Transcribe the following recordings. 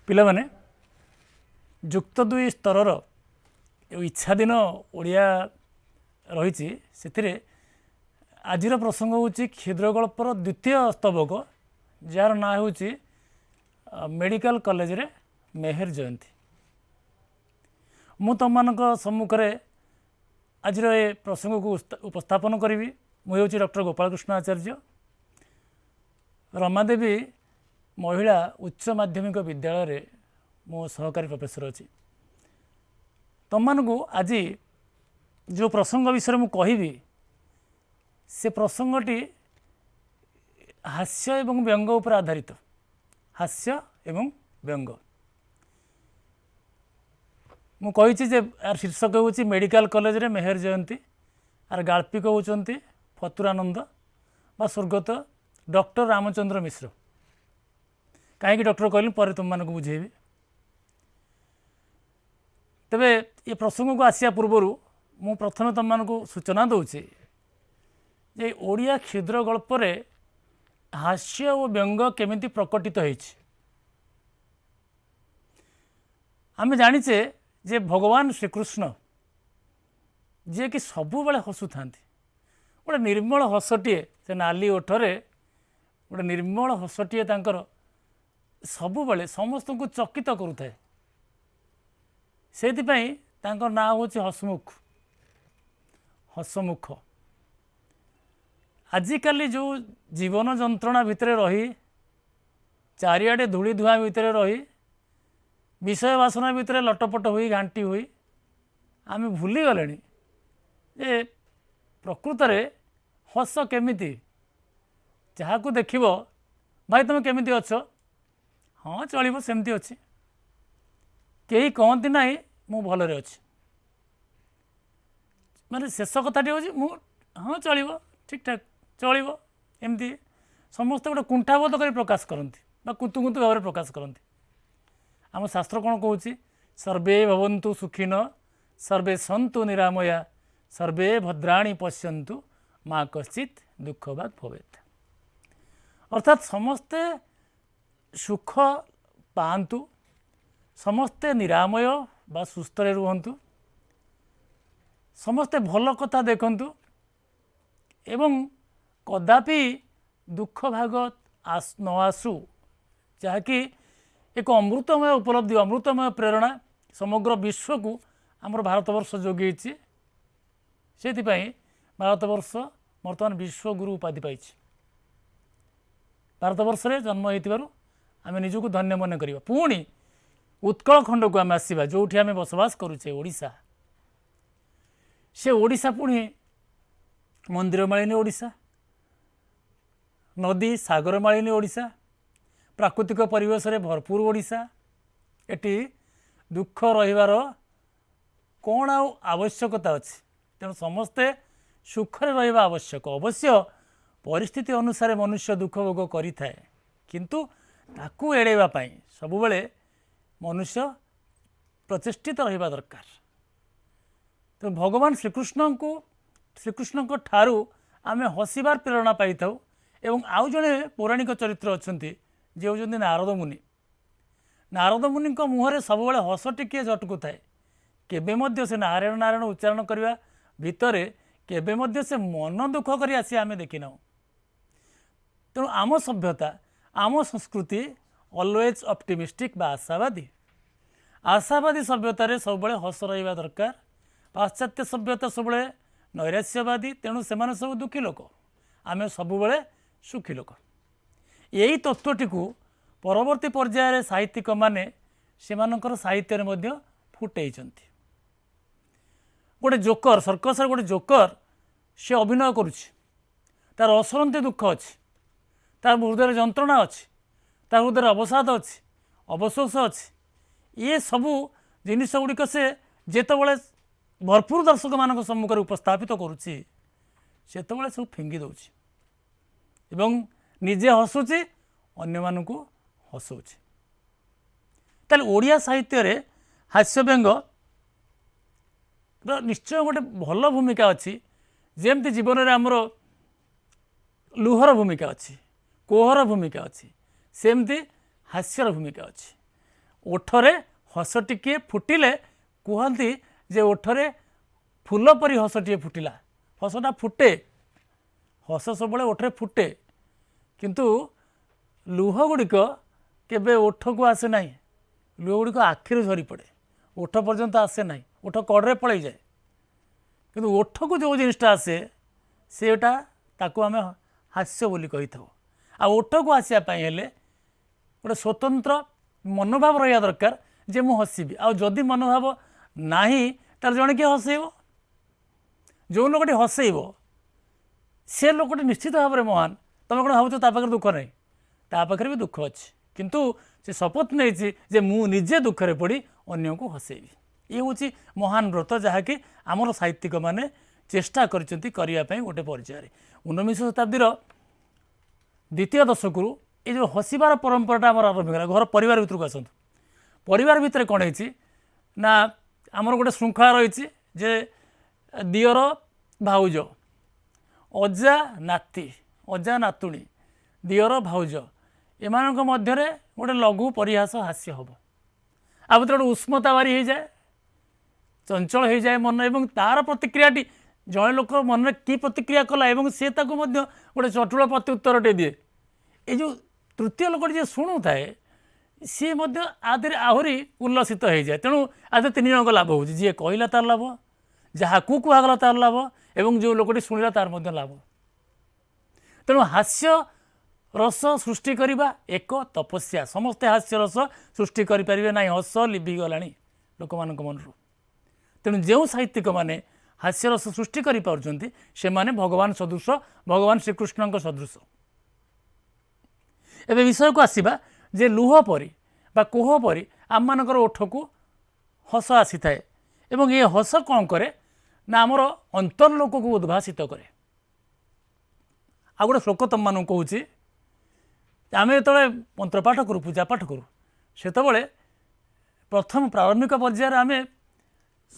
ପିଲାମାନେ ଯୁକ୍ତ 2 ସ୍ତରର ଇଚ୍ଛାଧୀନ ଓଡ଼ିଆ ରହିଛି ସେଥିରେ ଆଜିର ପ୍ରସଙ୍ଗ ହେଉଛି କ୍ଷୁଦ୍ରଗଳ୍ପର ଦ୍ୱିତୀୟ ସ୍ତବକ ଯାହାର ନାଁ ହେଉଛି ମେଡ଼ିକାଲ କଲେଜରେ ମେହେର ଜୟନ୍ତୀ। ମୁଁ ତୁମମାନଙ୍କ ସମ୍ମୁଖରେ ଆଜିର ଏ ପ୍ରସଙ୍ଗକୁ ଉପସ୍ଥାପନ କରିବି। ମୁଁ ହେଉଛି ଡକ୍ଟର ଗୋପାଳକୃଷ୍ଣ ଆଚାର୍ଯ୍ୟ, ରମାଦେବୀ ମହିଳା ଉଚ୍ଚ ମାଧ୍ୟମିକ ବିଦ୍ୟାଳୟରେ ମୁଁ ସହକାରୀ ପ୍ରଫେସର ଅଛି। ତୁମମାନଙ୍କୁ ଆଜି ଯେଉଁ ପ୍ରସଙ୍ଗ ବିଷୟରେ ମୁଁ କହିବି ସେ ପ୍ରସଙ୍ଗଟି ହାସ୍ୟ ଏବଂ ବ୍ୟଙ୍ଗ ଉପରେ ଆଧାରିତ। ହାସ୍ୟ ଏବଂ ବ୍ୟଙ୍ଗ। ମୁଁ କହିଛି ଯେ ଆର ଶୀର୍ଷକ ହେଉଛି ମେଡ଼ିକାଲ କଲେଜରେ ମେହେର ଜୟନ୍ତୀ। ଆର ଗାଳ୍ପିକ ହେଉଛନ୍ତି ଫତୁରାନନ୍ଦ ବା ସ୍ୱର୍ଗତ ଡକ୍ଟର ରାମଚନ୍ଦ୍ର ମିଶ୍ର। କାହିଁକି ଡକ୍ଟର କହିଲି ପରେ ତୁମମାନଙ୍କୁ ବୁଝେଇବି। ତେବେ ଏ ପ୍ରସଙ୍ଗକୁ ଆସିବା ପୂର୍ବରୁ ମୁଁ ପ୍ରଥମେ ତୁମମାନଙ୍କୁ ସୂଚନା ଦେଉଛି ଯେ ଓଡ଼ିଆ କ୍ଷୁଦ୍ର ଗଳ୍ପରେ ହାସ୍ୟ ଓ ବ୍ୟଙ୍ଗ କେମିତି ପ୍ରକଟିତ ହୋଇଛି। ଆମେ ଜାଣିଛେ ଯେ ଭଗବାନ ଶ୍ରୀକୃଷ୍ଣ ଯିଏକି ସବୁବେଳେ ହସୁଥାନ୍ତି, ଗୋଟେ ନିର୍ମଳ ହସଟିଏ, ସେ ନାଲି ଓଠରେ ଗୋଟେ ନିର୍ମଳ ହସଟିଏ ତାଙ୍କର ସବୁବେଳେ ସମସ୍ତଙ୍କୁ ଚକିତ କରୁଥାଏ। ସେଇଥିପାଇଁ ତାଙ୍କ ନାଁ ହେଉଛି ହସମୁଖ। ଆଜିକାଲି ଯେଉଁ ଜୀବନ ଯନ୍ତ୍ରଣା ଭିତରେ ରହି, ଚାରିଆଡ଼େ ଧୂଳି ଧୂଆଁ ଭିତରେ ରହି, ବିଷୟ ବାସନା ଭିତରେ ଲଟପଟ ହୋଇ ଘାଣ୍ଟି ହୋଇ ଆମେ ଭୁଲିଗଲେଣି ଯେ ପ୍ରକୃତରେ ହସ କେମିତି। ଯାହାକୁ ଦେଖିବ, ଭାଇ ତୁମେ କେମିତି ଅଛ? ହଁ ଚଳିବ, ସେମିତି ଅଛି। କେହି କହନ୍ତି ନାହିଁ ମୁଁ ଭଲରେ ଅଛି। ମାନେ ଶେଷ କଥାଟି ହେଉଛି ମୁଁ ହଁ ଚଳିବ, ଠିକ୍ଠାକ୍ ଚଳିବ, ଏମିତି ସମସ୍ତେ ଗୋଟେ କୁଣ୍ଠାବୋଧ କରି ପ୍ରକାଶ କରନ୍ତି ବା କୁତୁକୁତୁ ଭାବରେ ପ୍ରକାଶ କରନ୍ତି। ଆମ ଶାସ୍ତ୍ର କ'ଣ କହୁଛି? ସର୍ବେ ଭବନ୍ତୁ ସୁଖିନ ସର୍ବେ ସନ୍ତୁ ନିରାମୟା ସର୍ବେ ଭଦ୍ରାଣୀ ପଶ୍ୟନ୍ତୁ ମା କଶ୍ଚିତ୍ ଦୁଃଖ ଭାଗ୍ ଭବେତ୍। ଅର୍ଥାତ୍ ସମସ୍ତେ ସୁଖ ପାଆନ୍ତୁ, ସମସ୍ତେ ନିରାମୟ ବା ସୁସ୍ଥରେ ରୁହନ୍ତୁ, ସମସ୍ତେ ଭଲ କଥା ଦେଖନ୍ତୁ ଏବଂ କଦାପି ଦୁଃଖ ଭାଗ ନ ଆସୁ, ଯାହାକି ଏକ ଅମୃତମୟ ଉପଲବ୍ଧି, ଅମୃତମୟ ପ୍ରେରଣା ସମଗ୍ର ବିଶ୍ୱକୁ ଆମର ଭାରତବର୍ଷ ଯୋଗେଇଛି। ସେଥିପାଇଁ ଭାରତବର୍ଷ ବର୍ତ୍ତମାନ ବିଶ୍ୱଗୁରୁ ଉପାଧି ପାଇଛି। ଭାରତବର୍ଷରେ ଜନ୍ମ ହୋଇଥିବାରୁ ଆମେ ନିଜକୁ ଧନ୍ୟ ମନେ କରିବା। ପୁଣି ଉତ୍କଳ ଖଣ୍ଡକୁ ଆମେ ଆସିବା, ଯେଉଁଠି ଆମେ ବସବାସ କରୁଛେ, ଓଡ଼ିଶା। ସେ ଓଡ଼ିଶା ପୁଣି ମନ୍ଦିରମାଳିନୀ ଓଡ଼ିଶା, ନଦୀ ସାଗରମାଳିନୀ ଓଡ଼ିଶା, ପ୍ରାକୃତିକ ପରିବେଶରେ ଭରପୁର ଓଡ଼ିଶା। ଏଠି ଦୁଃଖ ରହିବାର କ'ଣ ଆଉ ଆବଶ୍ୟକତା ଅଛି? ତେଣୁ ସମସ୍ତେ ସୁଖରେ ରହିବା ଆବଶ୍ୟକ। ଅବଶ୍ୟ ପରିସ୍ଥିତି ଅନୁସାରେ ମନୁଷ୍ୟ ଦୁଃଖ ଭୋଗ କରିଥାଏ, କିନ୍ତୁ ତାକୁ ଏଡ଼ାଇବା ପାଇଁ ସବୁବେଳେ ମନୁଷ୍ୟ ପ୍ରଚେଷ୍ଟିତ ରହିବା ଦରକାର। ତେଣୁ ଭଗବାନ ଶ୍ରୀକୃଷ୍ଣଙ୍କ ଠାରୁ ଆମେ ହସିବାର ପ୍ରେରଣା ପାଇଥାଉ। ଏବଂ ଆଉ ଜଣେ ପୌରାଣିକ ଚରିତ୍ର ଅଛନ୍ତି, ଯିଏ ହେଉଛନ୍ତି ନାରଦ ମୁନି। ନାରଦ ମୁନିଙ୍କ ମୁହଁରେ ସବୁବେଳେ ହସ ଟିକିଏ ଝଟକୁଥାଏ। କେବେ ମଧ୍ୟ ସେ ନାରାୟଣ ନାରାୟଣ ଉଚ୍ଚାରଣ କରିବା ଭିତରେ କେବେ ମଧ୍ୟ ସେ ମନ ଦୁଃଖ କରି ଆସି ଆମେ ଦେଖିନାହୁଁ। ତେଣୁ ଆମ ସଭ୍ୟତା, ଆମ ସଂସ୍କୃତି ଅଲୱେଜ୍ ଅପ୍ଟିମିଷ୍ଟିକ୍ ବା ଆଶାବାଦୀ ସଭ୍ୟତାରେ ସବୁବେଳେ ହସ ରହିବା ଦରକାର। ପାଶ୍ଚାତ୍ୟ ସଭ୍ୟତା ସବୁବେଳେ ନୈରାଶ୍ୟବାଦୀ, ତେଣୁ ସେମାନେ ସବୁ ଦୁଃଖୀ ଲୋକ, ଆମେ ସବୁବେଳେ ସୁଖୀ ଲୋକ। ଏହି ତତ୍ତ୍ୱଟିକୁ ପରବର୍ତ୍ତୀ ପର୍ଯ୍ୟାୟରେ ସାହିତ୍ୟିକମାନେ ସେମାନଙ୍କର ସାହିତ୍ୟରେ ମଧ୍ୟ ଫୁଟେଇଛନ୍ତି। ଗୋଟେ ଜୋକର, ସର୍କସରେ ଗୋଟେ ଜୋକର, ସେ ଅଭିନୟ କରୁଛି, ତାର ଅସରନ୍ତି ଦୁଃଖ ଅଛି, ତାର ହୃଦୟରେ ଯନ୍ତ୍ରଣା ଅଛି, ତା ହୃଦୟରେ ଅବସାଦ ଅଛି, ଅବଶୋଷ ଅଛି। ଇଏ ସବୁ ଜିନିଷ ଗୁଡ଼ିକ ସେ ଯେତେବେଳେ ଭରପୁର ଦର୍ଶକମାନଙ୍କ ସମ୍ମୁଖରେ ଉପସ୍ଥାପିତ କରୁଛି, ସେତେବେଳେ ସବୁ ଫିଙ୍ଗି ଦେଉଛି ଏବଂ ନିଜେ ହସୁଛି, ଅନ୍ୟମାନଙ୍କୁ ହସଉଛି। ତାହେଲେ ଓଡ଼ିଆ ସାହିତ୍ୟରେ ହାସ୍ୟବ୍ୟଙ୍ଗର ନିଶ୍ଚୟ ଗୋଟେ ଭଲ ଭୂମିକା ଅଛି। ଯେମିତି ଜୀବନରେ ଆମର ଲୁହର ଭୂମିକା ଅଛି, କୋହର ଭୂମିକା ଅଛି, ସେମିତି ହାସ୍ୟର ଭୂମିକା ଅଛି। ओठरे हस टिके फुटिले कहती जे ओठरे फूल परी हसटिए फुटिला हसटा फुटे हस सब ओठरे फुटे किंतु लुह गुड़िक केबे ओठ को आसे ना लुह गुड़िक आखिर झरी पड़े ओठ पर्यंत आसे ना ओठ कड़े पड़े जाए किंतु ओठ को जो जिनटा आसे सेटा ताकू आम हास्य बोली कही था आ ओठ को आसापी हेले गोटे स्वतंत्र मनोभाव रहा दरकार जे मु हसबी आ जदि मनोभाव नाही तार जड़े किए हसैब जो लोकटी हसैब से लोकटी निश्चित भाव में महान तुम कौन भाव पाखे दुख नहीं पाखे भी दुख अच्छे किंतु से शपथ नहीं जे मु निजे दुखरे पड़ी अन्य को हसैबी ये हूँ महान व्रत जहाँकि आमर साहित्यिक मैंने चेष्टा करने गोटे पर्यायर 19 शताब्दीर द्वितीय दशक ये जो हसबार परंपराटा आम आरंभ होगा घर परिवार भितर को आसतु परिवार भितर कौन है ना आमर गोटे श्रृंखला रही जे दियर भाउज अजा नाती अजा नातुणी दियर भाउज एमान मध्य गोटे लघु परिहास हास्य हम आ भर गोटे उष्मता बारी हो जाए चंचल हो जाए मन एवं तार प्रतिक्रियाटी जड़े लोक मन में कि प्रतिक्रिया कला एवं से गोटे चटुल प्रत्युत्तर दिए ये जो तृतीय लोक जी शुणु थाए सी आदि आहरी उल्लसित हो जाए तेणु आदि 3 जन लाभ हो जी कहला तार लाभ जहाँ को कहगला तार लाभ एवं जो लोकटी शुणिला तार लाभ तेणु हास्य रस सृष्टि करवा एक तपस्या समस्ते हास्य रस सृष्टि करें ना हस लिभिगला लोक मान मन तेणु जो साहित्यिक मैंने हास्य रस सृष्टि से माने भगवान सदृश भगवान श्रीकृष्ण सदृश एवं विषय को आसवा जे लुह परी बा कोह परी आम मानकर ओठ को हस आसी थाए एवं ये हस कौन करे ना आमर अंतर्लोक को उद्भासित करे आ गोटे श्लोक तुम मान कहूँ आम जो मंत्र पाठ करूँ पूजा पाठ करूँ से प्रथम प्रारंभिक पर्यायर आम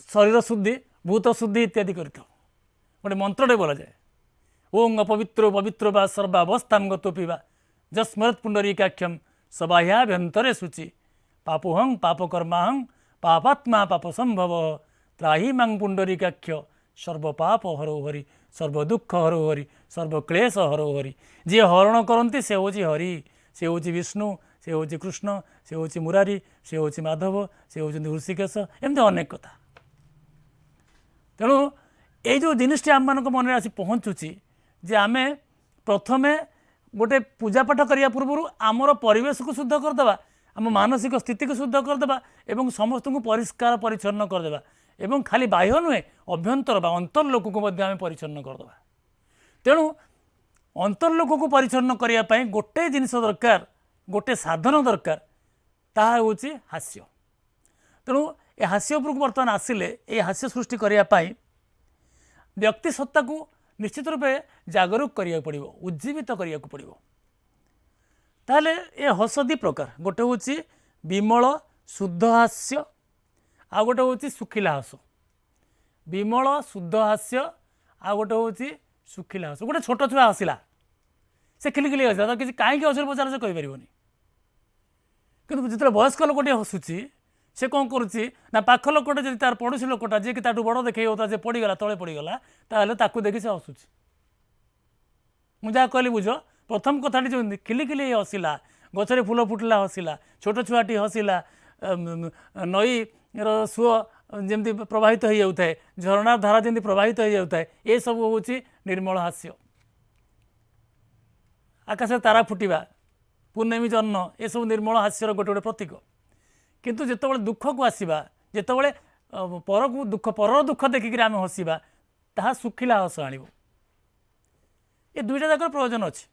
शरीर शुद्धि भूत शुद्धि इत्यादि करता गोटे मंत्रटे बोला जाए ओं अपवित्रो पवित्रो बा सर्वावस्था गतोपीवा जस्मरत पुंडरीकाख्यम सबाह्याभ्यंतरे शुचि पापोहं पापकर्माहं पापात्मा पाप संभव त्राही मांग पुंडरीकाख्य सर्वपाप हरो हरि सर्वदुख हरो हरि सर्वक्लेश हरो हरि जी हरण करती से हूँ हरि से हूँ विष्णु से हूँ कृष्ण से हूँ मुरारी से हूँ माधव से हूँ ऋषिकेश एमती अनेक कथा तेणु ये जो जिनिसटी आम मान मन आसी पहुँचुची जे आम प्रथमे गोटे पूजापाठ करने पूर्व आमर परिवेश को शुद्ध करदे आम मानसिक स्थिति को शुद्ध करदे एवं समस्त को परिष्कार परिच्छन्न करदे एवं खाली बाह्य नुहे अभ्यंतर बा अंतर्लोक को आम परिच्छन्न करदे तेणु अंतर्लोक को परिच्छन्न करने गोटे जिनिस दरकार गोटे साधन दरकार ताहा होची हास्य तेणु ए हास्य उपरक बर्तमान आसिले ये हास्य सृष्टि करने व्यक्ति सत्ता को निश्चित रूपे जागरूक करिया पड़िबो उज्जीवित करिया को पड़िबो ताले ये हस दी प्रकार गोटे होची विमल शुद्ध हास्य आ गोटे होची सुखिला हस विमल शुद्ध हास्य आ गोटे होची सुखिला हस गोटे छोट छुआ हसिला से खिलिखिली हसिला किसी कहीं हस पचार से कहीपर कि जो वयस्क लोकटे हसुची से कौन करुच्ची ना पाख लोकटे जब तार पड़ोशी लोकटा जी कि ताठू बड़ देखे होता जे पड़गला तले पड़गला ताहले ताकू देखी से हसुची मुझे कहली बुझ प्रथम कथाटी जो खिलिखिली हसिला गचरे फूल फुटिला हसिला छोट छुआटी हसिला नई सुओ जमी प्रवाहित हो जाए झरणा धारा जमी प्रवाहित हो जाए ये सब हूँ निर्मल हास्य आकाश तारा फुटिबा पूर्णिमी जन्म ये सब निर्मल हास्यर गोटे गोटे प्रतीक किंतु जितेबाला दुख को आसवा जितेबाला पर को दुख पर दुख देखिक आम हसवा ताहा सुखिला हस आण ये दुईटा जाक प्रयोजन अच्छे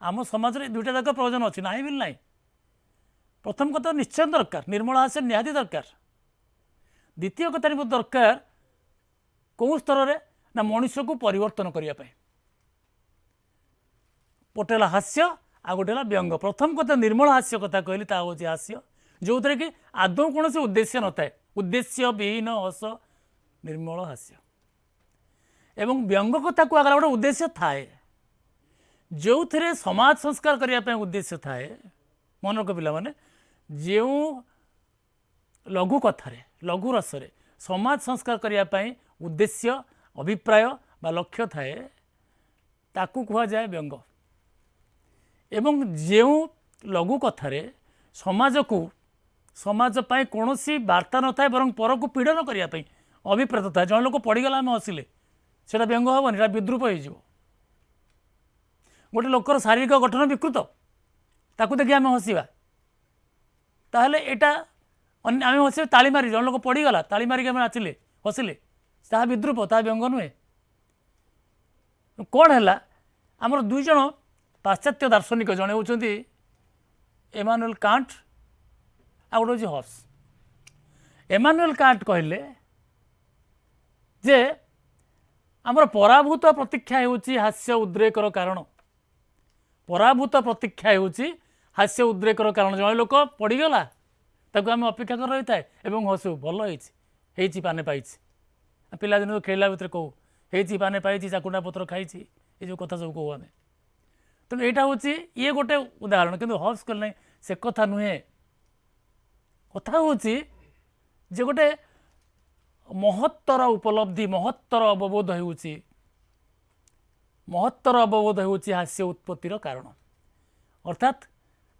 आम समाज में दुईटा जाक प्रयोजन अच्छे ना भी ना प्रथम कथा निश्चय दरकार निर्मल हास्य निहाती दरकार द्वितीय कथा दरकार कौ स्तर में ना मनुष्य को परिवर्तन करने गोटे हास्य आ गोटे व्यंग प्रथम कथा निर्मल हास्य कथा कहली ता हूँ हास्य जो थे कि आदौ कौन से उद्देश्य न थाए उद्देश्य विहीन हस निर्मल हास्य एवं व्यंग कथा कहला गोटे उद्देश्य थाए जो थे समाज संस्कार करने उद्देश्य थाए मन रख पिला माने जो लघु कथार लघु रसरे समाज संस्कार करने उद्देश्य अभिप्राय बा लक्ष्य थाए ताकू कह जाए व्यंग एवं जो लघु कथार समाज को समाज पाई कौन वार्ता न थाए बर पर को पीड़न करने अभिप्रेत थाए जन लोक पड़गला आम हसिले से व्यंग हेनी विद्रूप हो गोटे लोकर शारीरिक गठन विकृत ताकू देखिए आम हसवा ताहले एटा आम हस ताली मारी जन लोक पड़गला ताली मारिक आम नाचिले हसिले ता विद्रूप ता व्यंग नुहे कौन है आमर दुईज पाश्चात्य दार्शनिक जड़े होती एमानुएल कांट आ गोटे हूँ हब्स एमानुएल कांट कहले जे आमर पराभूत प्रतीक्षा होची हास्य उद्रेकर कारण पराभूत प्रतीक्षा होची हास्य उद्रेकर कारण जड़े लोक पड़गला ताको आम अपेक्षा कर रही थाए एवं हसू भल होती पाने पाई पिलादिन खेला भितर कहू होती पाने पाई चाकुंडा पत्र खाई ये जो कथा सब कहू आम तेणु यहाँ हूँ ये गोटे उदाहरण किंतु हब्स कहले ना से कथा नुहे कथा हूँ जे गोटे महत्तर उपलब्धि महत्तर अवबोध होती महत्तर अवबोध होती हास्य उत्पत्तिर कारण अर्थात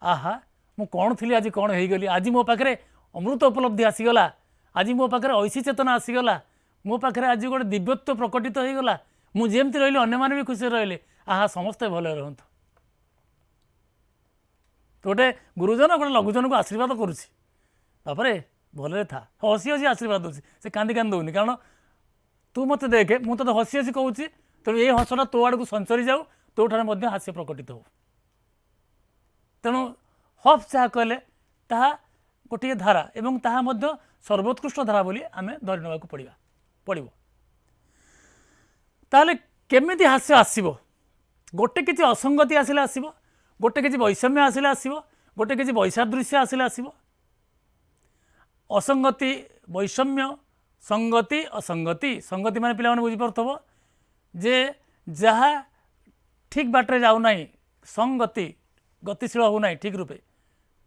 आहा मु कौन थी आज कौन हो गली आज मो पाखे अमृत उपलब्धि आसीगला आज मो पाखे ऐसी चेतना आसीगला मो पाखे आज गोटे दिव्यत्व प्रकटित होगला मुझे रही अन्य भी खुशी रही आहा समस्ते भले रुहतु गोटे गुरुजन गोटे लघुजन को आशीर्वाद करुच्ची बापरे भले था हसी हसी आशीर्वाद दूसरी से कांदी कांदी दौनी कारण तू मत देखे मुझे तो हसी हसी कहूँ तेणु ये हसटा तो आड़ को संचरी जाऊ तो हास्य प्रकटित हो तेणु हब्स जहाँ कहले ताहा गोटे धारा एवं ताहा मध्य सर्वोत्कृष्ट धारा बोली आमे धरी नेबाकू पड़िबो ताहले केमिति हास्य आसीबो गोटे किछि असंगति आसिले आसीबो गोटे किछि वैषम्य आसिले आसीबो गोटे किछि वैसादृश्य आसिले आसीबो असंगति वैषम्य संगति असंगति संगति माने पिला माने बुझी परथबो जे जहाँ ठीक बाटरे जाऊ नाही संगति गतिशील हो नाही ठीक रूपे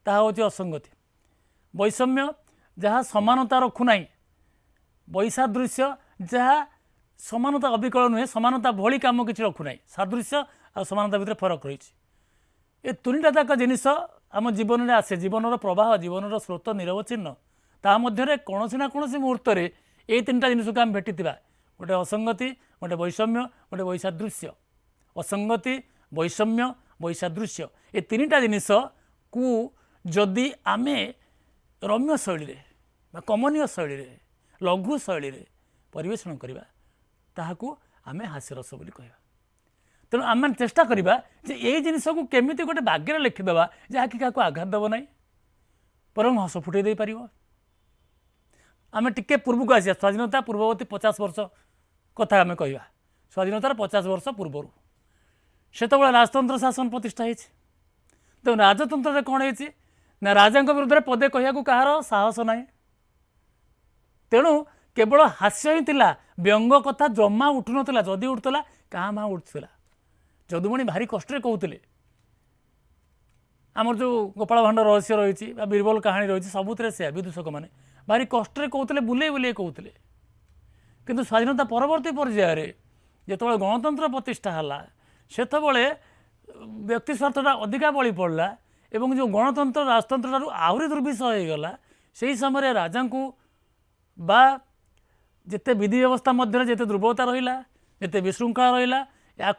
ताहा होची असंगति वैषम्य जहाँ समानता रखु नाही वैसादृश्य जहाँ समानता अविकल नुहे समानता भली काम किसी रखु नाही सादृश्य आ समानता भितर फरक रही ए तीनटा जाक जिनिस आम जीवन में आसे जीवन प्रवाह जीवन स्रोत निरवच्छिन्न ता मध्य कौन ना कौन मुहूर्त ये तीन जिनिस को आम भेटी गोटे असंगति गोटे वैषम्य गोटे वैसादृश्य असंगति वैषम्य वैसादृश्य ये तीनटा जिनिस को जदि आमे रम्य शैली कमनीय शैली लघु शैली परिवेषण करवा ताहाकू आमे हास्यरस बोली कहवा तेणु आम चेष्टा करवा जे ये जिनिस को केमिति गोटे बाग्य लिखिदेवा जहाँकि क्या आघात देव ना बरং हस फुटे दे पार आम टिके पूर्व को आसिया स्वाधीनता पूर्ववर्ती 50 वर्ष कथा आम कहवा स्वाधीनतार 50 वर्ष पूर्वर से राजतंत्र शासन प्रतिष्ठा होती तेणु राजतंत्र कौन होती ना राजा विरुद्ध में पदे कहू कहार साहस ना तेणु केवल हास्य ही थिला व्यंग कथा जमा उठु नाला जदि उठुला क्या माँ उठुला जदुमणि भारी कष्ट कहते आमर जो गोपाल भांड रहस्य रही बीरबल कहानी रही सबुत से विदूषक मैंने भारी कष्ट कहते बुले बुले कहते किंतु स्वाधीनता परवर्ती पर्यायर जो गणतंत्र प्रतिष्ठा है से व्यक्ति स्वार्थटा अधिका बड़ी पड़ा एवं जो गणतंत्र राजतंत्र आहरी दुर्विषह हो गला से समय राजा को बा जिते विधि व्यवस्था मध्य जिते दुर्बलता रहा जिते विशृंखला रहा या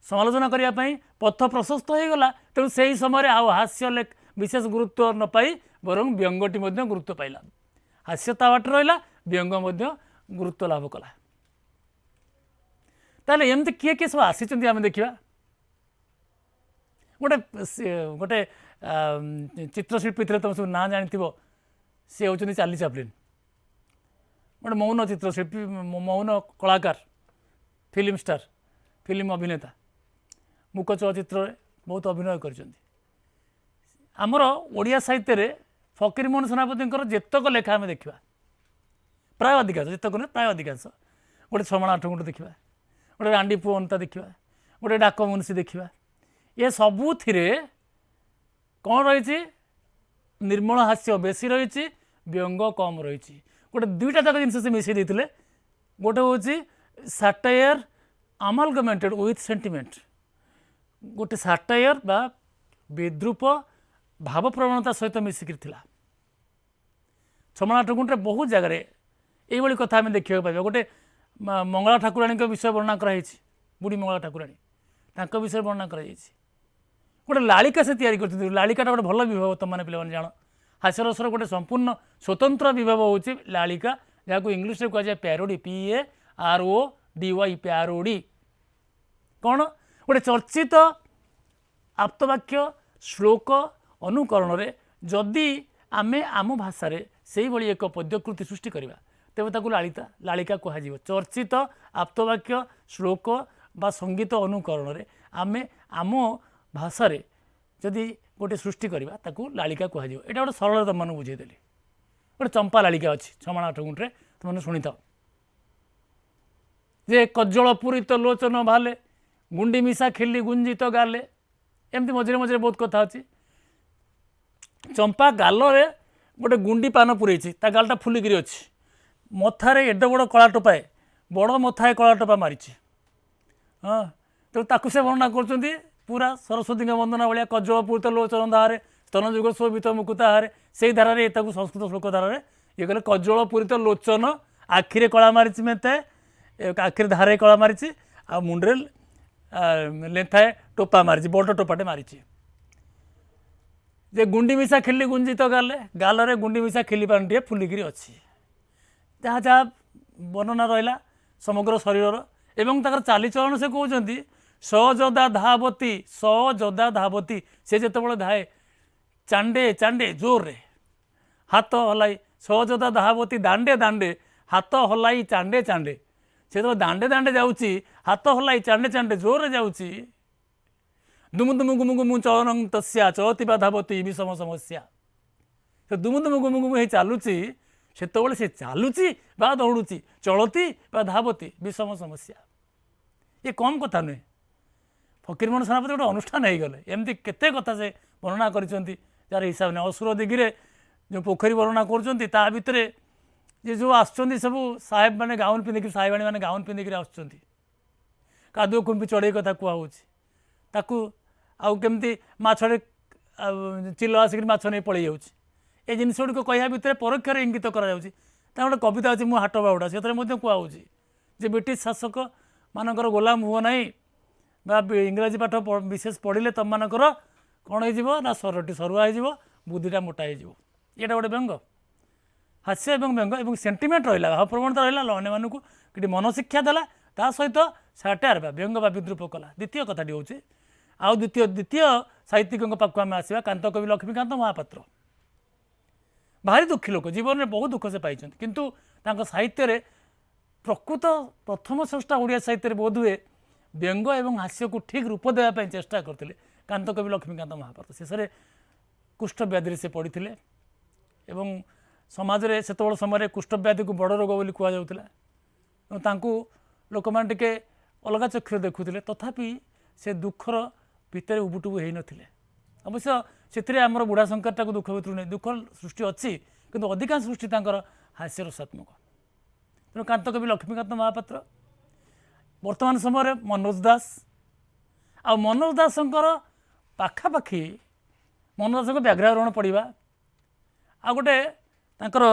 समालोचना करने पथ प्रशस्त हो गला तेणु से समय हास्य विशेष गुरुत्व न पाई बरं व्यंगटी गुरुत्व पाइला हास्यता बाट रहा व्यंग गुरुत्व लाभ कला ताले एमती किए किए सब आसी आम देखा गोटे गोटे चित्रशिल्पी थे तुम सब ना जानी सी होती चार्ली चैपलिन गोटे मौन चित्रशिल्पी मौन कलाकार फिल्म स्टार फिल्म अभिनेता मुक चलचित्र बहुत अभिनय करमर ओडिया साहित्य फकीरमोहन सेनापति जेतक लेखा आम देखा प्राय अधिकांश जेतक प्राय अधिकांश गोटे छमाण आठगुंट देखा गोटे रांडी पुओ अन्ता देखा गोटे डाक मुंशी देखा ये सबुथिरे कौन रही निर्मल हास्य बेसी रही ବ୍ୟଙ୍ଗ କମ୍ ରହିଛି। ଗୋଟେ ଦୁଇଟା ଯାକ ଜିନିଷ ସେ ମିଶାଇ ଦେଇଥିଲେ। ଗୋଟେ ହେଉଛି ସାଟାୟାର ଆମାଲଗମେଣ୍ଟେଡ୍ ୱିଥ୍ ସେଣ୍ଟିମେଣ୍ଟ, ଗୋଟେ ସାଟାୟାର ବା ବିଦ୍ରୂପ ଭାବପ୍ରବଣତା ସହିତ ମିଶିକିରି ଥିଲା। ଛମାଣ ଆଠଗୁଣ୍ଠରେ ବହୁତ ଜାଗାରେ এইভাবে কথা আমি ଦେଖିବାକୁ ପାଇବା। ଗୋଟେ ମଙ୍ଗଳା ଠାକୁରାଣୀଙ୍କ ବିଷୟ ବର୍ଣ୍ଣନା କରାଯାଇଛି, ବୁଢ଼ୀ ମଙ୍ଗଳା ଠାକୁରାଣୀ, ତାଙ୍କ ବିଷୟରେ ବର୍ଣ୍ଣନା କରାଯାଇଛି। ଗୋଟେ ଲାଳିକା ସେ ତିଆରି କରିଛନ୍ତି। ଲାଳିକାଟା ଗୋଟେ ଭଲ ବିଭାବ, ତୁମମାନେ ପିଲାମାନେ ଜାଣ। ହାସ୍ୟରସର ଗୋଟେ ସମ୍ପୂର୍ଣ୍ଣ ସ୍ୱତନ୍ତ୍ର ବିଭାବ ହେଉଛି ଲାଳିକା, ଯାହାକୁ ଇଂଲିଶରେ କୁହାଯାଏ ପ୍ୟାରୋଡ଼ି, PARODY, ପ୍ୟାରୋଡ଼ି। କ'ଣ? ଗୋଟେ ଚର୍ଚ୍ଚିତ ଆପ୍ତବାକ୍ୟ ଶ୍ଲୋକ ଅନୁକରଣରେ ଯଦି ଆମେ ଆମ ଭାଷାରେ ସେଇଭଳି ଏକ ପଦ୍ୟକୃତି ସୃଷ୍ଟି କରିବା, ତେବେ ତାକୁ ଲାଳିକା କୁହାଯିବ। ଚର୍ଚ୍ଚିତ ଆପ୍ତବାକ୍ୟ ଶ୍ଲୋକ ବା ସଙ୍ଗୀତ ଅନୁକରଣରେ ଆମେ ଆମ ଭାଷାରେ ଯଦି ଗୋଟେ ସୃଷ୍ଟି କରିବା, ତାକୁ ଲାଳିକା କୁହାଯିବ। ଏଇଟା ଗୋଟେ ସରଳ ତୁମମାନଙ୍କୁ ବୁଝେଇଦେଲି। ଗୋଟେ ଚମ୍ପା ଲାଳିକା ଅଛି ଛମାଣ ଆଠଗୁଣ୍ଠରେ, ତୁମମାନେ ଶୁଣିଥାଅ। ଯେ କଜ୍ଜଳ ପୂରିତ ଲୋଚନ ଭାଲେ, ଗୁଣ୍ଡି ମିଶା ଖିଲି ଗୁଞ୍ଜିତ ଗାଲେ, ଏମିତି ମଝିରେ ମଝିରେ ବହୁତ କଥା ଅଛି। ଚମ୍ପା ଗାଲରେ ଗୋଟେ ଗୁଣ୍ଡି ପାନ ପୁରେଇଛି, ତା ଗାଲଟା ଫୁଲିକିରି ଅଛି। ମଥାରେ ଏଡ଼େ ବଡ଼ କଳା ଟୋପାଏ, ବଡ଼ ମଥାଏ କଳା ଟୋପା ମାରିଛି। ହଁ, ତେଣୁ ତାକୁ ସେ ବର୍ଣ୍ଣନା କରୁଛନ୍ତି ପୁରା ସରସ୍ୱତୀଙ୍କ ବନ୍ଦନା ଭଳିଆ। କଜ୍ଜଳ ପୂରିତ ଲୋଚନ ଧାରେ, ସ୍ତନଯୁଗ ଶୋଭିତ ମୁକୁତାହାରେ, ସେଇ ଧାରାରେ ତାକୁ ସଂସ୍କୃତ ଶ୍ଲୋକ ଧାରାରେ ଇଏ କଲେ। କଜ୍ଜଳ ପୂରିତ ଲୋଚନ, ଆଖିରେ କଳା ମାରିଛି ମେତାଏ, ଆଖିରେ ଧାରେ କଳା ମାରିଛି, ଆଉ ମୁଣ୍ଡରେ ଲେଥାଏ ଟୋପା ମାରିଛି, ବଡ଼ ଟୋପାଟେ ମାରିଛି। ଯେ ଗୁଣ୍ଡି ମିଶା ଖିଲି ଗୁଞ୍ଜିତ ଗାଲେ, ଗାଲରେ ଗୁଣ୍ଡି ମିଶା ଖିଲି ପାଣିଟିଏ ଫୁଲିକିରି ଅଛି। ଯାହା ଯାହା ବର୍ଣ୍ଣନା ରହିଲା ସମଗ୍ର ଶରୀରର ଏବଂ ତାଙ୍କର ଚାଲିଚଳନ ସେ କହୁଛନ୍ତି ସଯୋଦା ଧାବତୀ, ସଯୋଦା ଧାବତୀ, ସେ ଯେତେବେଳେ ଧାଏ ଚାଣ୍ଡେ ଚାଣ୍ଡେ ଜୋରରେ ହାତ ହଲାଇ, ସଯୋଦା ଧାବତୀ ଦାଣ୍ଡେ ଦାଣ୍ଡେ ହାତ ହଲାଇ ଚାଣ୍ଡେ ଚାଣ୍ଡେ, ସେ ଯେତେବେଳେ ଦାଣ୍ଡେ ଦାଣ୍ଡେ ଯାଉଛି ହାତ ହଲାଇ ଚାଣ୍ଡେ ଚାଣ୍ଡେ ଜୋରରେ ଯାଉଛି। ଦୁମୁ ଦୁମୁ ଗୁମୁ ଗୁମୁ ଚଳନ ତସ୍ୟା ଚଳତି ବା ଧାବତୀ ବିଷମ ସମସ୍ୟା, ସେ ଦୁମୁ ଦୁମୁ ଗୁମୁ ଗୁମୁ ହେଇ ଚାଲୁଛି, ସେତେବେଳେ ସେ ଚାଲୁଛି ବା ଦୌଡ଼ୁଛି, ଚଳତି ବା ଧାବତୀ ବିଷମ ସମସ୍ୟା। ଏ କମ୍ କଥା ନୁହେଁ। ଫକୀରମୋହନ ସେନାପତି ଗୋଟେ ଅନୁଷ୍ଠାନ ହେଇଗଲେ। ଏମିତି କେତେ କଥା ସେ ବର୍ଣ୍ଣନା କରିଛନ୍ତି ଯାହାର ହିସାବ ନାହିଁ। ଅସୁର ଦିଗିରେ ଯେଉଁ ପୋଖରୀ ବର୍ଣ୍ଣନା କରୁଛନ୍ତି, ତା ଭିତରେ ଯେ ଯେଉଁ ଆସୁଛନ୍ତି ସବୁ ସାହେବ ମାନେ ଗାଉନ ପିନ୍ଧିକି, ସାହେବାଣୀ ମାନେ ଗାଉନ ପିନ୍ଧିକିରି ଆସୁଛନ୍ତି, କାଦୁଅ କୁମ୍ପି ଚଢ଼େଇ କଥା କୁହା ହେଉଛି। ତାକୁ ଆଉ କେମିତି ମାଛରେ ଚିଲ ଆସିକିରି ମାଛ ନେଇ ପଳେଇ ଯାଉଛି, ଏ ଜିନିଷ ଗୁଡ଼ିକ କହିବା ଭିତରେ ପରୋକ୍ଷରେ ଇଙ୍ଗିତ କରାଯାଉଛି। ତା ଗୋଟେ କବିତା ଅଛି ମୁଁ ହାଟ ବାହୁଡ଼ା, ସେଥିରେ ମଧ୍ୟ କୁହାହେଉଛି ଯେ ବ୍ରିଟିଶ ଶାସକ ମାନଙ୍କର ଗୋଲାମ ହୁଅ ନାହିଁ, ବା ଇଂରାଜୀ ପାଠ ବିଶେଷ ପଢ଼ିଲେ ତୁମମାନଙ୍କର କ'ଣ ହେଇଯିବ ନା ଶରୀରଟି ସରୁଆ ହେଇଯିବ, ବୁଦ୍ଧିଟା ମୋଟା ହେଇଯିବ। ଏଇଟା ଗୋଟେ ବ୍ୟଙ୍ଗ, ହାସ୍ୟ ଏବଂ ବ୍ୟଙ୍ଗ ଏବଂ ସେଣ୍ଟିମେଣ୍ଟ ରହିଲା, ଭାବପ୍ରବଣତା ରହିଲା, ଅନ୍ୟମାନଙ୍କୁ କିଛି ମନଶିକ୍ଷା ଦେଲା, ତା ସହିତ ସାଟାୟାର ବା ବ୍ୟଙ୍ଗ ବା ବିଦ୍ରୂପ କଲା। ଦ୍ୱିତୀୟ କଥାଟି ହେଉଛି, ଆଉ ଦ୍ୱିତୀୟ ସାହିତ୍ୟିକଙ୍କ ପାଖକୁ ଆମେ ଆସିବା, କାନ୍ତକବି ଲକ୍ଷ୍ମୀକାନ୍ତ ମହାପାତ୍ର। ଭାରି ଦୁଃଖୀ ଲୋକ, ଜୀବନରେ ବହୁତ ଦୁଃଖ ସେ ପାଇଛନ୍ତି, କିନ୍ତୁ ତାଙ୍କ ସାହିତ୍ୟରେ ପ୍ରକୃତ ପ୍ରଥମ ସ୍ରଷ୍ଟା ଓଡ଼ିଆ ସାହିତ୍ୟରେ ବୋଧହୁଏ ବ୍ୟଙ୍ଗ ଏବଂ ହାସ୍ୟକୁ ଠିକ୍ ରୂପ ଦେବା ପାଇଁ ଚେଷ୍ଟା କରିଥିଲେ କାନ୍ତକବି ଲକ୍ଷ୍ମୀକାନ୍ତ ମହାପାତ୍ର। ଶେଷରେ କୁଷ୍ଠବ୍ୟାଧିରେ ସେ ପଡ଼ିଥିଲେ ଏବଂ ସମାଜରେ ସେତେବେଳେ ସମୟରେ କୁଷ୍ଠବ୍ୟାଧିକୁ ବଡ଼ ରୋଗ ବୋଲି କୁହାଯାଉଥିଲା ଏବଂ ତାଙ୍କୁ ଲୋକମାନେ ଟିକେ ଅଲଗା ଚକ୍ଷୁରେ ଦେଖୁଥିଲେ। ତଥାପି ସେ ଦୁଃଖର ଭିତରେ ଉବୁଟୁବୁ ହେଇନଥିଲେ। ଅବଶ୍ୟ ସେଥିରେ ଆମର ବୁଢ଼ା ଶଙ୍କରଟାକୁ ଦୁଃଖ ଭିତରୁ ନେଇ ଦୁଃଖ ସୃଷ୍ଟି ଅଛି, କିନ୍ତୁ ଅଧିକାଂଶ ସୃଷ୍ଟି ତାଙ୍କର ହାସ୍ୟରସାତ୍ମକ। ତେଣୁ କାନ୍ତକବି ଲକ୍ଷ୍ମୀକାନ୍ତ ମହାପାତ୍ର, ବର୍ତ୍ତମାନ ସମୟରେ ମନୋଜ ଦାସ, ଆଉ ମନୋଜ ଦାସଙ୍କର ପାଖାପାଖି ମନୋଜ ଦାସଙ୍କ ବ୍ୟାଘ୍ରାବରଣ ପଢ଼ିବା, ଆଉ ଗୋଟେ ତାଙ୍କର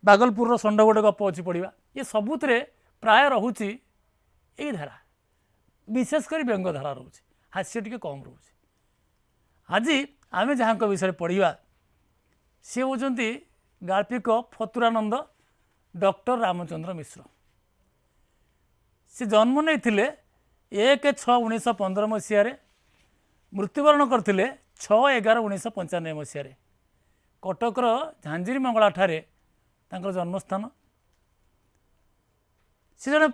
ବାଗଲପୁରର ଷଣ୍ଢ ଗୋଟେ ଗପ ଅଛି ପଢ଼ିବା, ଏ ସବୁଥିରେ ପ୍ରାୟ ରହୁଛି ଏଇ ଧାରା, ବିଶେଷ କରି ବ୍ୟଙ୍ଗ ଧାରା ରହୁଛି, ହାସ୍ୟ ଟିକେ କମ୍ ରହୁଛି। ଆଜି ଆମେ ଯାହାଙ୍କ ବିଷୟରେ ପଢ଼ିବା ସେ ହେଉଛନ୍ତି ଗାଳ୍ପିକ ଫତୁରାନନ୍ଦ ଡକ୍ଟର ରାମଚନ୍ଦ୍ର ମିଶ୍ର। ସେ ଜନ୍ମ ନେଇଥିଲେ 1/6/1915 ମସିହାରେ, ମୃତ୍ୟୁବରଣ କରିଥିଲେ 6/11/1995 ମସିହାରେ। କଟକର ଝାଞ୍ଜିରି ମଙ୍ଗଳାଠାରେ ତାଙ୍କର ଜନ୍ମସ୍ଥାନ। ସେ ଜଣେ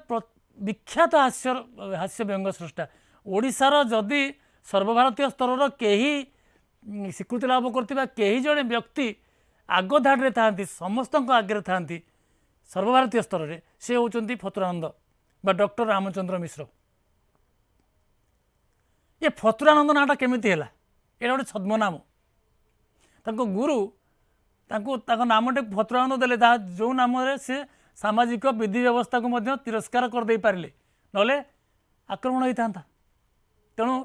ବିଖ୍ୟାତ ହାସ୍ୟ ବ୍ୟଙ୍ଗ ସ୍ରଷ୍ଟା। ଓଡ଼ିଶାର ଯଦି ସର୍ବଭାରତୀୟ ସ୍ତରର କେହି ସ୍ୱୀକୃତି ଲାଭ କରୁଥିବା କେହି ଜଣେ ବ୍ୟକ୍ତି ଆଗ ଧାଡ଼ିରେ ଥାନ୍ତି, ସମସ୍ତଙ୍କ ଆଗରେ ଥାନ୍ତି ସର୍ବଭାରତୀୟ ସ୍ତରରେ, ସେ ହେଉଛନ୍ତି ଫତୁରାନନ୍ଦ ବା ଡକ୍ଟର ରାମଚନ୍ଦ୍ର ମିଶ୍ର। ଏ ଫତୁରାନନ୍ଦ ନାଁଟା କେମିତି ହେଲା? ଏଇଟା ଗୋଟେ ଛଦ୍ମନାମ। ତାଙ୍କ ଗୁରୁ नामटे फतुरानंद देले जो नाम से सामाजिक विधि व्यवस्था को तिरस्कार करदे पारे ना आक्रमण होता तेणु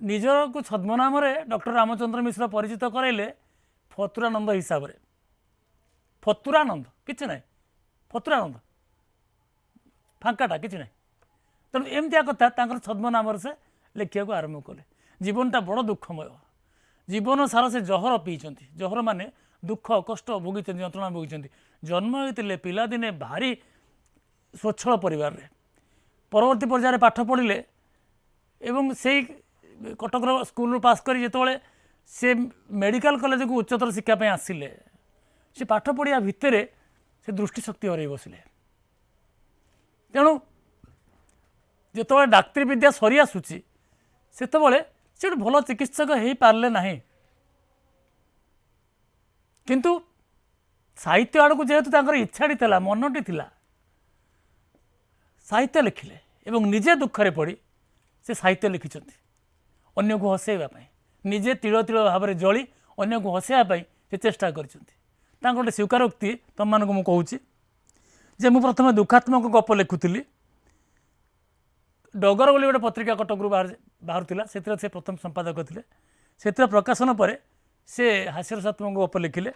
निजर को छद्मनाम डॉक्टर रामचंद्र मिश्र परिचित कराइले फतुरानंद हिसाब से फतुरानंद किसी ना फतुरानंद फांकाटा किसी ना तेणु एमतिया कथा छद्मनाम से लिखा आरंभ कले जीवनटा बड़ दुखमय जीवन सारा से जहर पीछे जहर माने दुख कष्ट भोगी यंत्रणा भोगी जन्म होते पिलादिने भारी स्वच्छल परिवार रे परवर्ती पर्यायर पाठ पढ़िले एवं से कटक स्कूल पास कर जिते से मेडिकल कॉलेज को उच्चतर शिक्षापी आसिले से पाठ पढ़िया भितर से दृष्टिशक्ति हर बसिले तेणु जिते डाक्तरी विद्या सरी आसूची से गोटे भल चिकित्सक हो पारे ना किंतु साहित्य आड़ को जेहेतु इच्छाटी था मनटी था साहित्य लिखिले एवं निजे दुखरे पड़ी से साहित्य लिखिं अन्य को हसैवाई निजे तिल तिल भाव में जली अन्य को हसैवाई से चेष्टा कर गोटे स्वीकारोक्ति तुम मानक मुझे कहूँ जे मु प्रथम दुखात्मक गप लिखुली डगर बोली गोटे पत्रिका कटक बाहर से प्रथम संपादक थे से प्रकाशन पर से हास्यरसात्मक गप लिखिले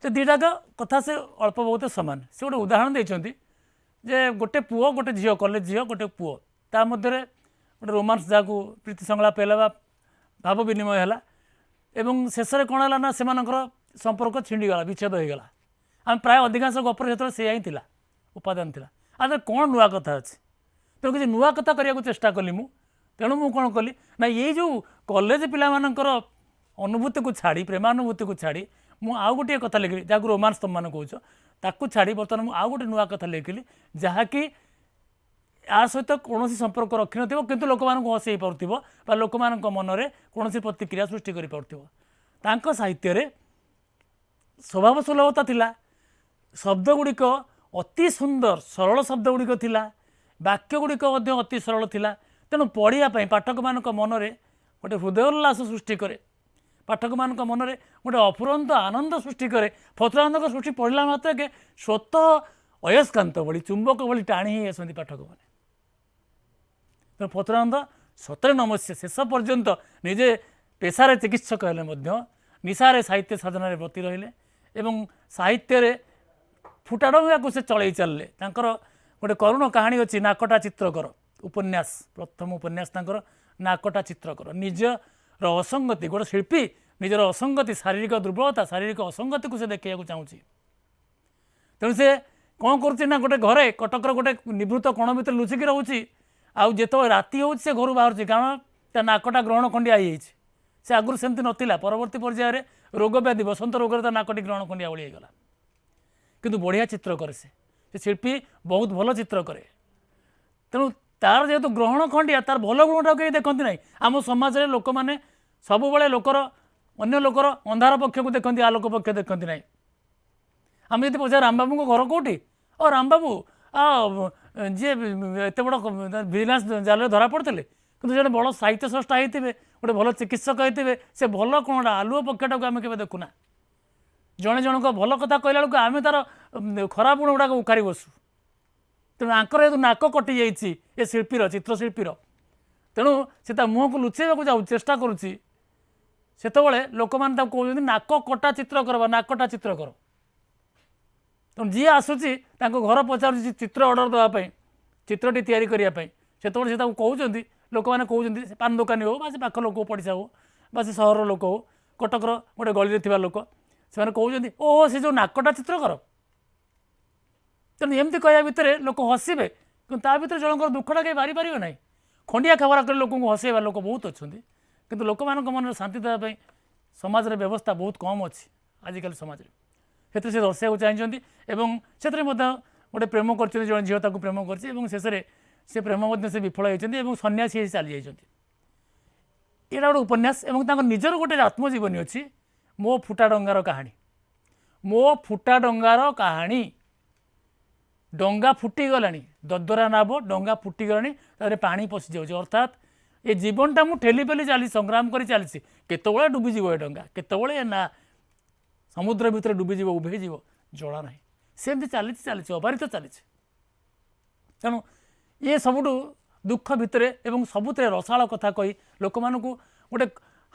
तो दीटाक कथा से अल्प बहुत सामान से गोटे उदाहरण देते जे गोटे पुओ गोटे झील कॉलेज झील गोटे पुओ ता मध्य गोटे रोमांस जहाँ प्रीति संलाप है भाव विनिमय है एवं शेष में कौन है ना से संपर्क छिंडीगला विच्छेद होगा आम प्राय अधिकांश गपर से से ही उपादान था आदि कौन नुआ कथा अच्छे तेणु किसी नुआ कथा करने को चेष्टा कली मु तेणु मुझे कौन कली ना ये जो कॉलेज पिलामानंकर अनुभूति को छाड़ी प्रेमानुभूति को छाड़ी मु आउ गोटे कथा लिखिली जहाँ रोमांस तुम मैंने कौच ताकू छाड़ी बर्तमान मुझे आउ गोटे नुआ कथा लिखिली जहाँकि या सहित कौन संपर्क रखी न कि लोक हसई पार लोक मन में कौन प्रतिक्रिया सृष्टि कर साहित्य स्वभाव सुलभता थिला शब्द गुड़िक अति सुंदर सरल शब्द गुड़िक थिला वाक्य गुड़िक अति सरल थिला तेणु पढ़ाई पाठक मान मन में गोटे हृदयोल्लास सृष्टि करे पाठक मान मन में गोटे अफुरंत आनंद सृष्टि करे फतुरानंद सृष्टि पढ़ला मात्र के स्वतः अयस्कांत भली चुंबक भली टाणी ही आसती पाठक मैंने तेणु फतुरानंद सतरे नमस्य शेष पर्यंत निजे पेशारे चिकित्सक हेले निशारे साहित्य साधन ब्रती रहिले एवं साहित्य फुटाडंगा को से चलई चलले गोटे करुण कहानी अच्छी नाकटा चित्रकर उपन्यास प्रथम उपन्यास नाकटा चित्रकर निजर असंगति गोटे शिल्पी निजर असंगति शारीरिक दुर्बलता शारीरिक असंगति को से देखा चाहूँगी तेणु से कौन करुँच गोटे घरे कटकर गोटे निवृत्त कोण भर लुचिकी रोचे आउ जो राति हो घर बाहर कारण ता नाकटा ग्रहण खंडिया से आगुरी सेमती नथिला परवर्ती पर्यायर रोग व्याधि बसंत रोग नाकटी ग्रहण खंडिया भली होगा किंतु बढ़िया चित्र करे से शिल्पी बहुत भल चित्र करे तेणु तार जेहेतु ग्रहण खंडिया तार भल गुणटा कहीं देखती ना आम समाज में लोक मैंने सब लोकर अन्य लोकर अंधार पक्ष को देखती आलोक पक्ष देखती ना आम जब पचार रामबाबू घर कौटी और रामबाबू जी एत बड़ विजिलेंस जाल धरा पड़ते कि जो बड़ साहित्य स्रष्टा होते गोटे भल चिकित्सक होते से भल कौन आलुओ पक्षटा को आम के देखुना जड़े जनक भल कथा कहला बेलू आम तार खराब गुण गुड़ाक उखारी बसु तेणु आंकर जो नाक कटि जाइए ये शिल्पीर चित्रशिल्पीर तेणु से मुह को लुचेवा जाऊ चेष्टा करुच्ची से लोक मैंने कहते नाक कटा चित्र कर नाकटा चित्र कर तेणु जी आसूसी घर पचार चित्र ऑर्डर देवाई चित्रटी तैयारी करने से कहते लोक मैंने कहते पान दुकानी हो पाख लोक पड़िशा हो से सहर लोक हो कटकर गोटे गली में लोक से कहते ओहो से जो नाकटा चित्र कर तेणु एमती कहवा भितर लोक हसवे कि जनकर दुखटा कहीं बारी पारे ना खंडिया खबर कर लोक हसैवा लोक बहुत अच्छा किंतु लोक मन में शांति देवाई समाज व्यवस्था बहुत कम अच्छी आजिकल समाज से दर्शाइक चाहिए एवं से गोटे प्रेम कर जड़े झील प्रेम कर शेष में से प्रेम से विफल होती सन्यासी चली जाती यहाँ गोटे उपन्यास और निजर गोटे आत्मजीवनी अच्छी मो फुटा डंगार कहानी मो फुटा डंगार कहानी डंगा फुटीगला दद्वरा नाव डंगा फुटीगला पानी पशि जाऊँ अर्थात ये जीवनटा मुझे ठेली पेली चली संग्राम कर चली केतवे डुबीज ये डंगा केतवे ना समुद्र भितर डुबीज उभेज जड़ा ना सेमती चली अबारित चली तेणु ये सबुठ दुख भितर एवं सबुत रसाल कथा कही लोक मानक गोटे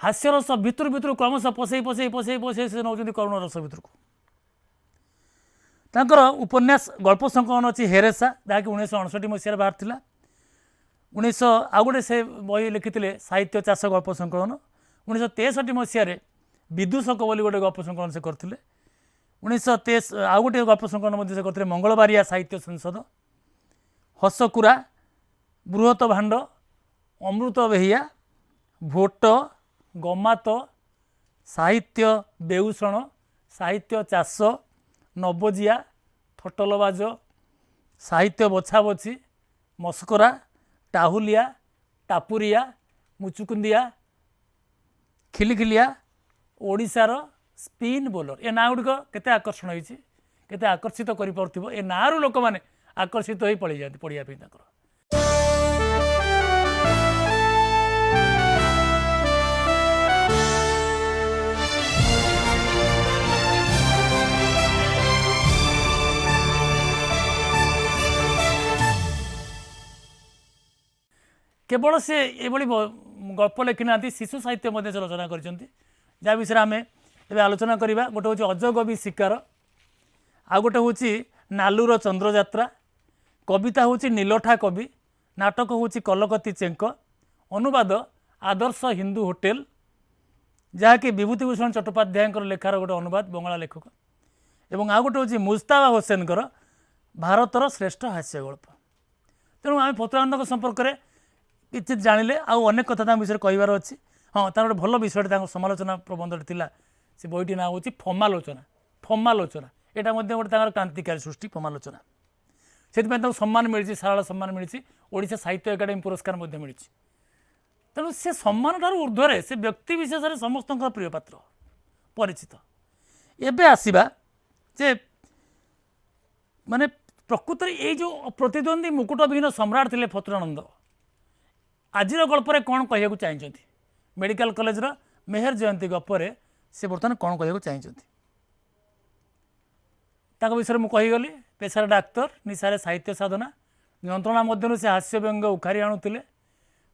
हास्यरस भितर भितर क्रमशः पसई पसई पसई पसई से नौ करुण रस भितर को तांकर उपन्यास गल्प संकलन अच्छी हेरेसा जहाँकि 1969 मसीह बाहर 19 आउ गोटे से बही लिखिते साहित्य चाष गल्प संकलन 1963 मसीह विदूषक बोली गोटे गल्प संकलन से करते 1923 आउ गोटे गल्प संकलन से करते मंगलबारिया साहित्य संसद हसकुरा बृहत भाण्ड अमृत बेहिया भोट गमात साहित्य बेउषण साहित्य चाष नवजिया थटलबाज साहित्य बछा बछी मस्करा टाहुलिया टापुरिया मुचुकुंदिया खिलिखिलिया ओडिशार स्पिन बोलर ए ना गुड़िक केते आकर्षण होती केते आकर्षित कर ए ना रु लोक मैंने आकर्षित हो पड़ी जाती पढ़िया केवल से ये गल्प लिखि ना शिशु साहित्य से रचना कर जहाँ विषय आम ए आलोचना करवा गोटे हूँ अजगबी शिकार आ गोटे हूँ नालूर चंद्रयात्रा कविता हूँ नीलठा कवि नाटक हूँ कलकती चेंक अनुवाद आदर्श हिंदू होटेल जहाँकि विभूतिभूषण चट्टोपाध्याय लेखार गोटे अनुवाद बंगला लेखक एवं आ गोटे हूँ मुस्ताबा हुसैनकर भारतर श्रेष्ठ हास्य गल्प तेणु आम फतुरानंद संपर्क में किसी जानिले आउ अनेक कथा विषय कहबार अच्छी हाँ तार गोटे भल विषय समालोचना प्रबंध था से बहीटी ना हूँ फमालोचना फमालोचना यहाँ गोटे क्रांतिकारी सृष्टि फमालोचना से सम्मान मिली सारा सम्मान मिली ओडिशा साहित्य एकाडेमी पुरस्कार मिली तेणु से सम्मान ठार ऊर्ध्वे से व्यक्ति विशेष समस्त प्रिय पात्र परिचित एबे आसवा जे माने प्रकृत ये जो प्रतिद्वंदी मुकुटविहीन सम्राट थे फतुरानंद आजिर गल्पर कौन कहू चाहिए मेडिकल कॉलेज मेहर जयंती गपर से बर्तमान कौन कहू चाहिए विषय मुझे कहीगली पेशार डाक्तर निशारे साहित्य साधना यंत्रणा मध्य से हास्य व्यंग उखारी आणुले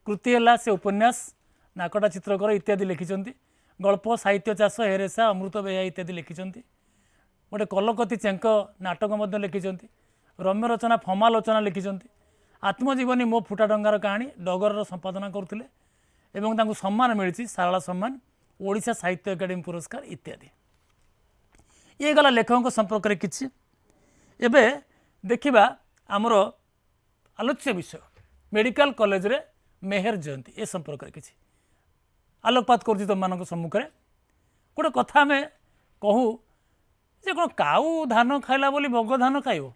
कृति है से उपन्यास नाकटा चित्रकर इत्यादि लिखिं गल्प साहित्य चाष हेरेसा अमृत बेहा इत्यादि लिखिं गोटे कलकती चेंक नाटक लिखिं रम्य रचना फमालोचना लिखिं आत्मजीवनी मो फुटा डंगार कहानी डगर संपादना करते सम्मान मिली सारला सम्मान ओडिशा साहित्य एकाडेमी पुरस्कार इत्यादि ये गला लेखकों संपर्क में किसी एबे देखिबा आमर आलोच्य विषय मेडिकल कॉलेज रे मेहर जयंती ए संपर्क में किसी आलोकपात कर तुम मान सम्मुख में गोटे कथा आम कहूँ जे कौन काऊ धान खाइला बोली बग धान खाइब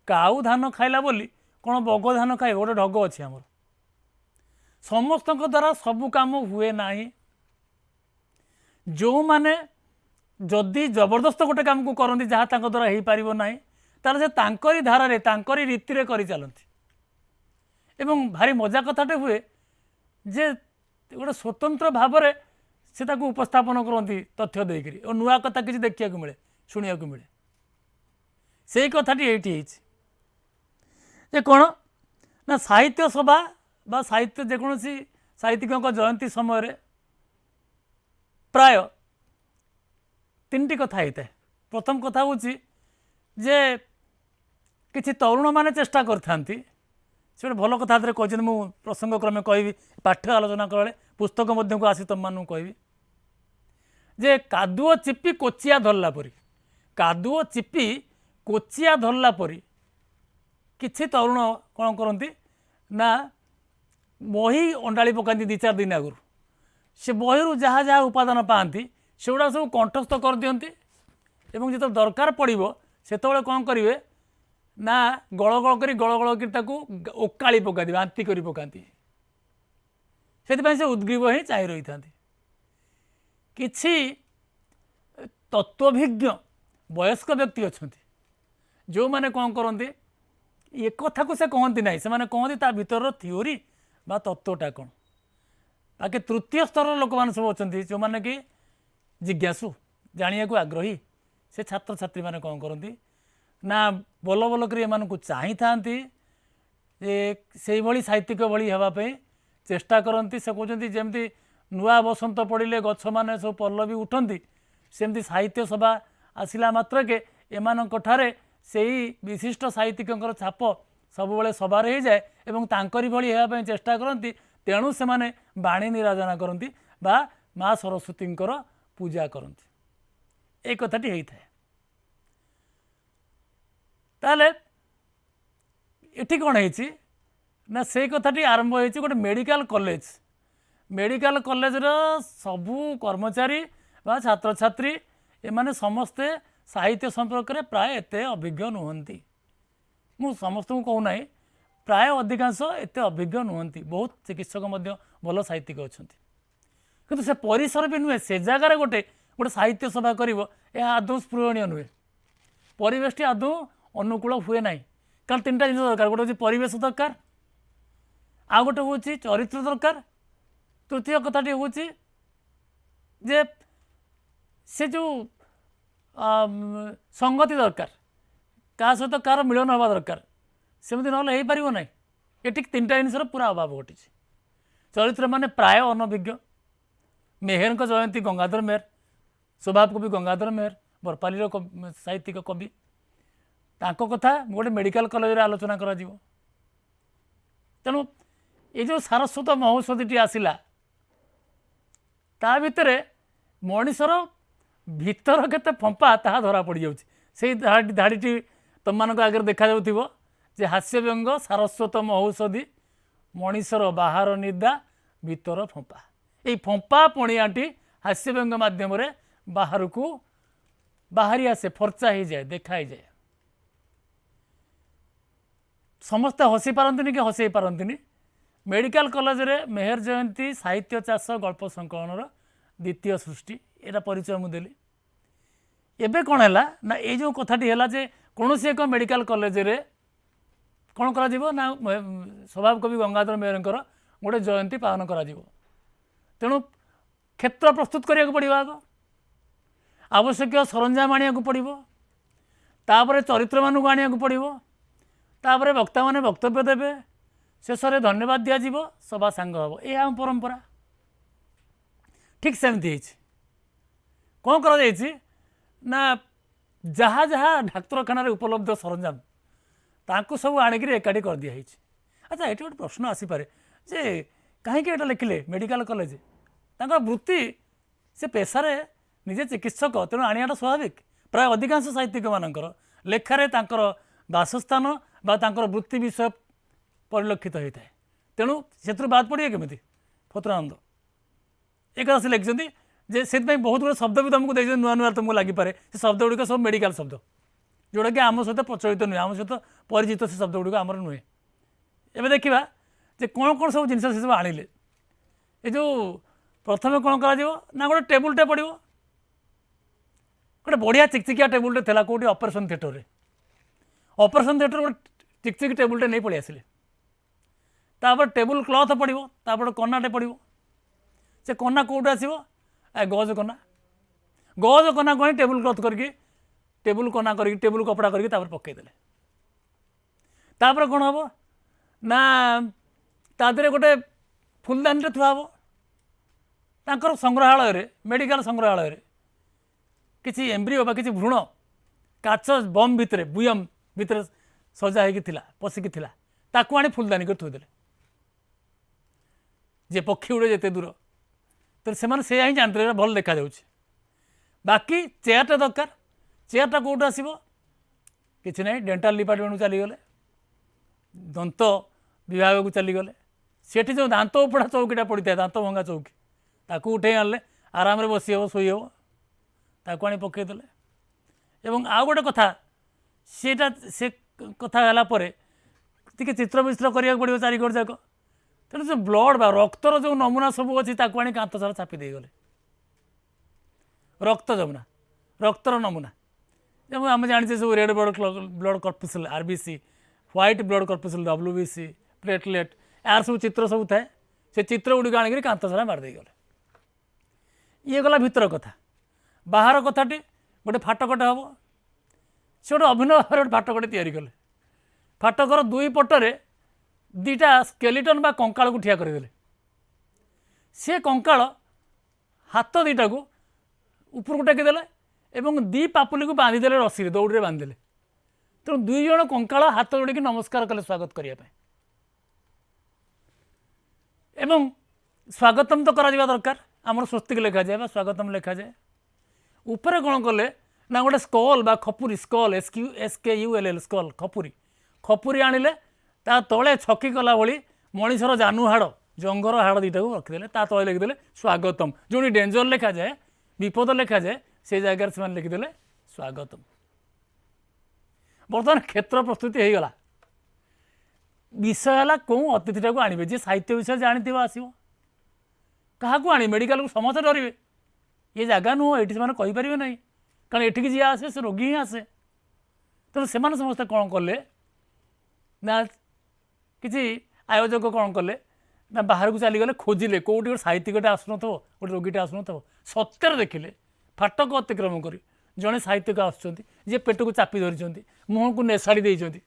काऊ धान खाइला बोली कौन बग धान खाइब गोटे ढग अच्छी आमर समस्त द्वारा सबू काम हुए ना जो माने जदि जबरदस्त गोटे काम को करती जहाँ द्वारा हो पार ना तार से तांकरी धारारे तांकरी रीति कर चलती एवं भारी मजा कथाटे हुए जे गोटे स्वतंत्र भाव से उपस्थापन करती तथ्य देकर और नुआ कथा किसी देखा मिले शुणा मिले से कथाटी ये कौन ना साहित्य सभा बा साहित्य जेकोसी साहित्यिकों जयंती समय प्राय तीन कथा होता है प्रथम कथा हूँ जे किसी तरुण माने चेष्टा करथांती से गोटे भल कथा कहते मुझे प्रसंग क्रमे कहि पाठ्य आलोचना कले पुस्तक मध्य को आसी तुम मानू कहि जे कादुओ चिपी कोचिया धरला परी कादुओ चिपी कोचिया धरला परी किसी तरुण कौन करती ना बही अंडाड़ी पकाती 2-4 दिन आगु से बही जहाँ जहाँ उपादान पाती से गुड़ा सब कंठस्थ कर दियंती एवं जो दरकार पड़ो से कौन करेंगे ना गल गल कर ओकाली पकाती बांति कर पकाती से उद्ग्रीव ही चाह रही था किसी तत्वभिज्ञ वयस्क व्यक्ति अच्छा जो मैंने कौन करते ये कथा को से कहती ना से कहती ता भीतर थ्योरी बा तत्वटा कौन बाकी तृतीय स्तर लोक मैंने सब अच्छा जो मैंने कि जिज्ञासु जानिया को आग्रही से छात्र छात्री मैंने कौन करती ना बल बल कर एमानकु चाही थांती से भली साहित्यिक भली हेबापी चेष्टा करती से कहते जमती नुआ बसंत पड़े गछ मैंने सब पल्लवी उठती सेमती साहित्य सभा आसला मात्र के एमानଙ୍କଠାରେ सेही विशिष्ट साहित्यिक छाप सबुबले सबार हो जाए एवं तांकरी भली हेबापी चेष्टा करती तेणु से माने बाणी निराजना करती बा माँ सरस्वती पूजा करती एक कथाटी होता है। ताले एठी कौन है ना से कथाटी आरंभ हो गोटे मेडिकल कॉलेज सबू कर्मचारी बा छात्र छात्री एमाने समस्ते साहित्य संपर्क में प्राय एत अभिज्ञ नुहति मु समस्त को कहूना प्राय अधिकांश एत अभिज्ञ नुहति बहुत चिकित्सक भल साहित्यिक अच्छा किंतु से परिसर भी नुहे से जगार गोटे गोटे साहित्य सभा कर आदौ स्पृहणीय नुहे परिवेश टी आदौ अनुकूल हुए ना कारण तीन टा जिन दरकार गोटे हूँ परिवेश दरकार आ गोटे हूँ चरित्र दरकार तृतीय कथाटी हूँ जे से जो संगति दरकार क्या सहित कार मिलन हवा दरकार सेमती ना हो पार ना ये तीन टा जिनसर पूरा अभाव घटी चरित्र माने प्राय अनभिज्ञ मेहर जयंती गंगाधर मेहर स्वभाव कवि गंगाधर मेहर बरपाली साहित्यिक कवि तांको कथा गोटे मेडिकल कॉलेज आलोचना करा जीवो तेणु ये जो सारस्वत महोत्सवटी आसला ता भितर मनीषर भीतर केते फंपा ता धरा पड़ जाऊँ धाड़ी तुम मान आगे देखा जाऊ जे हास्य व्यंग सारस्वत महोत्सवी मनीषर बाहर निदा भीतर फंपा ये फंपा पणियाटी हास्य व्यंग मध्यम बाहर को बाहरी आसे फर्चा हो जाए देखा ही जाए समस्ते हसी पारती कि हसई पारती मेडिकल कॉलेज रे मेहर जयंती साहित्य चाष गल्प संकलन द्वितीय सृष्टि एटा परिचय मुदेली एबे कौन है ना ये जो कथाटी है जे कौन सी एक मेडिकल कॉलेज रे कौन करा जीवो ना स्वभाव कवि गंगाधर मेहर गोटे जयंती पालन करा जीवो तेणु क्षेत्र प्रस्तुत करिया पड़ो आग आवश्यक सरंजाम आनिया पड़ो तापर चरित्र मानू आनिया पड़ो तापर वक्ता मैंने वक्तव्य देवे शेष में धन्यवाद दिज्व सभा सांग हम ये आम परंपरा ठीक सेमती कौन कर ना जहाँ जहाँ डाक्तखाना उपलब्ध सरंजाम ताकू सब आणिक एकाठी कर दिखाई अच्छा ये गोटे प्रश्न आसीपे जे कहीं लिखिले मेडिकल कॉलेज वृत्ति से पेशार निजे चिकित्सक तेणु आनियाटा स्वाभाविक प्राय अधिकांश साहित्यिक मानकर लेखार बासस्थान बा वृत्ति विषय परिलक्षित होता है तेणु से बाद पड़े केमी फतुरानंद एक से लिखिं जे से बहुत गुड शब्द भी तुमको देखते नुआ नुआ तुमको लगिपे से शब्द गुड़िक सब मेडिकल शब्द जोटा कि आम सहित प्रचलित नुहे आम सहित परिचित से शब्द गुड़िक आमर नुहे एवं देखा जे कौन कौन सब जिन से सब आनिले ये जो प्रथम कौन कर गोटे टेबुलटे पड़ो गोटे बढ़िया चिकचिकिया टेबुलटे था कौटी ऑपरेशन थिएटर में ऑपरेशन थिएटर गोटे चिकचिक टेबुलटे नहीं पड़े आसिले तापर टेबुल क्लथ पड़ो तापर कनाटे पड़ो से कना कौट आसो गज कना कहीं टेबुल क्लथ करके टेबुल कना करके टेबुल कपड़ा करके तापर पकईदे तापर कौन हम ना तादे गोटे फुलदानी थुआब तांकर संग्रहालय मेडिकल संग्रहालय किसी एम्ब्रियो बा किसी भ्रूण काच बम भितर बुयम भितर सजा होगी पशिकी ताकू आनी फुलदानी कर थोदेले जे पक्षी उड़े जिते दूर तो से ही जानते भल देखा बाकी चेयरटा दरकार चेयरटा कौट आसो कि ना डेंटाल डिपार्टमेंट चलीगले दंत विभाग को चलीगले सेठी जो दांत उपड़ा चौकीटा पड़ी था दांत भंगा चौकी ताकू उठे आनले आराम रे बसी हम शोई हम ताकू आनी पकईदेले एवं आउ गोटे कथा सेटा से कथा है चित्र विचित्र करा पड़ो चारिकड़ जाक तेणु से ब्लड बा रक्तर जो नमूना सब अच्छी आनी कांत सारा छापी देगले रक्त जमुना रक्तर नमूना जब आम जाने सब red blood corpuscle RBC white blood corpuscle WBC platelet यार सब चित्र सब थाए से चित्र गुड़िक आणिक कांत सारा मारिदे गले ये गला भितर कथा बाहर कथाटी गोटे फाटकटे हम से गोटे अभिनय भाव गोटे फाटकटे तैयारी कले फाटकर दुई पटरे दीटा स्केलेटन बा कंकाल को ठिया करदेले से कंकाल हाथ दीटा को ऊपर को टेकीदेले एवं दी पापुली को बांधिदेले रसी दौड़ी बांधिदेले तेणु दुई जन कंकाल हाथ जोड़ी नमस्कार कले स्वागत करने एवं स्वागतम तो करा दरकार आमर स्वस्तिक लिखा जाए स्वागतम लिखा जाए ऊपर कौन कले ना गोटे स्कल बा खपुरी स्कल SKULL स्कल खपुरी आनिले ता तले छकी कला भली मनीषर जानू हाड़ जंगर हाड़ दीटा को रखिदे ता तले लिखिदे स्वागतम जो डेंजर लिखा जाए विपद लिखा जाए से जगह से लिखिदे स्वागतम बर्तमान क्षेत्र प्रस्तुति हो गला विषय है कौन अतिथिटा को आने जी साहित्य विषय जानी आसो क्या आने मेडिकल को समस्त डरवे ये जगह नुह ये कहींपर ना कारण एठिक जी आसे से रोगी ही आसे तेणु से समस्ते कौन कले ना किसी आयोजक कौन कले ना बाहर को चलीगले खोजिले कौटी गोटे साहित्यिकटे आसन गोटे रोगीटे आसन सत्यर देखिले फाटक अतिक्रम कर जड़े साहित्यिक आसुँच पेट को चापी धरी मुह को नेसाड़ी देती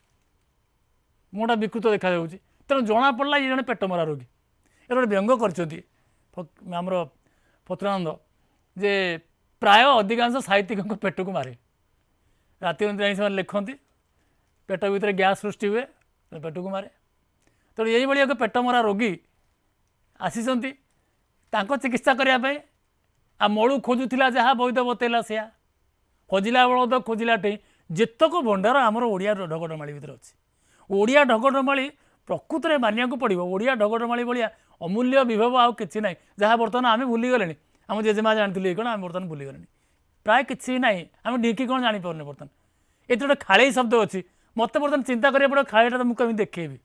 मुहटा विकृत देखा तेणु जना पड़ा ये जड़े पेट मरा रोगी ये गोटे व्यंग करमर फतुरानंद जे प्राय अधिकांश साहित्यिक पेट को मारे राति से लिखती पेट भितर गैस सृष्टि हुए पेट को मारे तेणु यही भाई एक पेट मरा रोगी आसीचंती चिकित्सा करने आ मलू खोजुला जहाँ वैध बतैला से खोजिला बल तो खोजिला जितक भंडार आमर ओडिया ढगडमाली भितर अच्छी ओडिया ढगडमाली प्रकृत में मानिया पड़ो ओडिया ढगडमाली भाया अमूल्य विभव आउ कि ना जहाँ बर्तमान आम भूलीगले आम जेजेमा जानते कौन आम बर्तमान भूलीगले प्राय कि ना आम ढीकी कौन जापे बर्तमान ये गोटे खाड़ी शब्द अच्छी मत बर्तमान चिंता करा पड़े खाड़ीटा तो मुझे देखेबी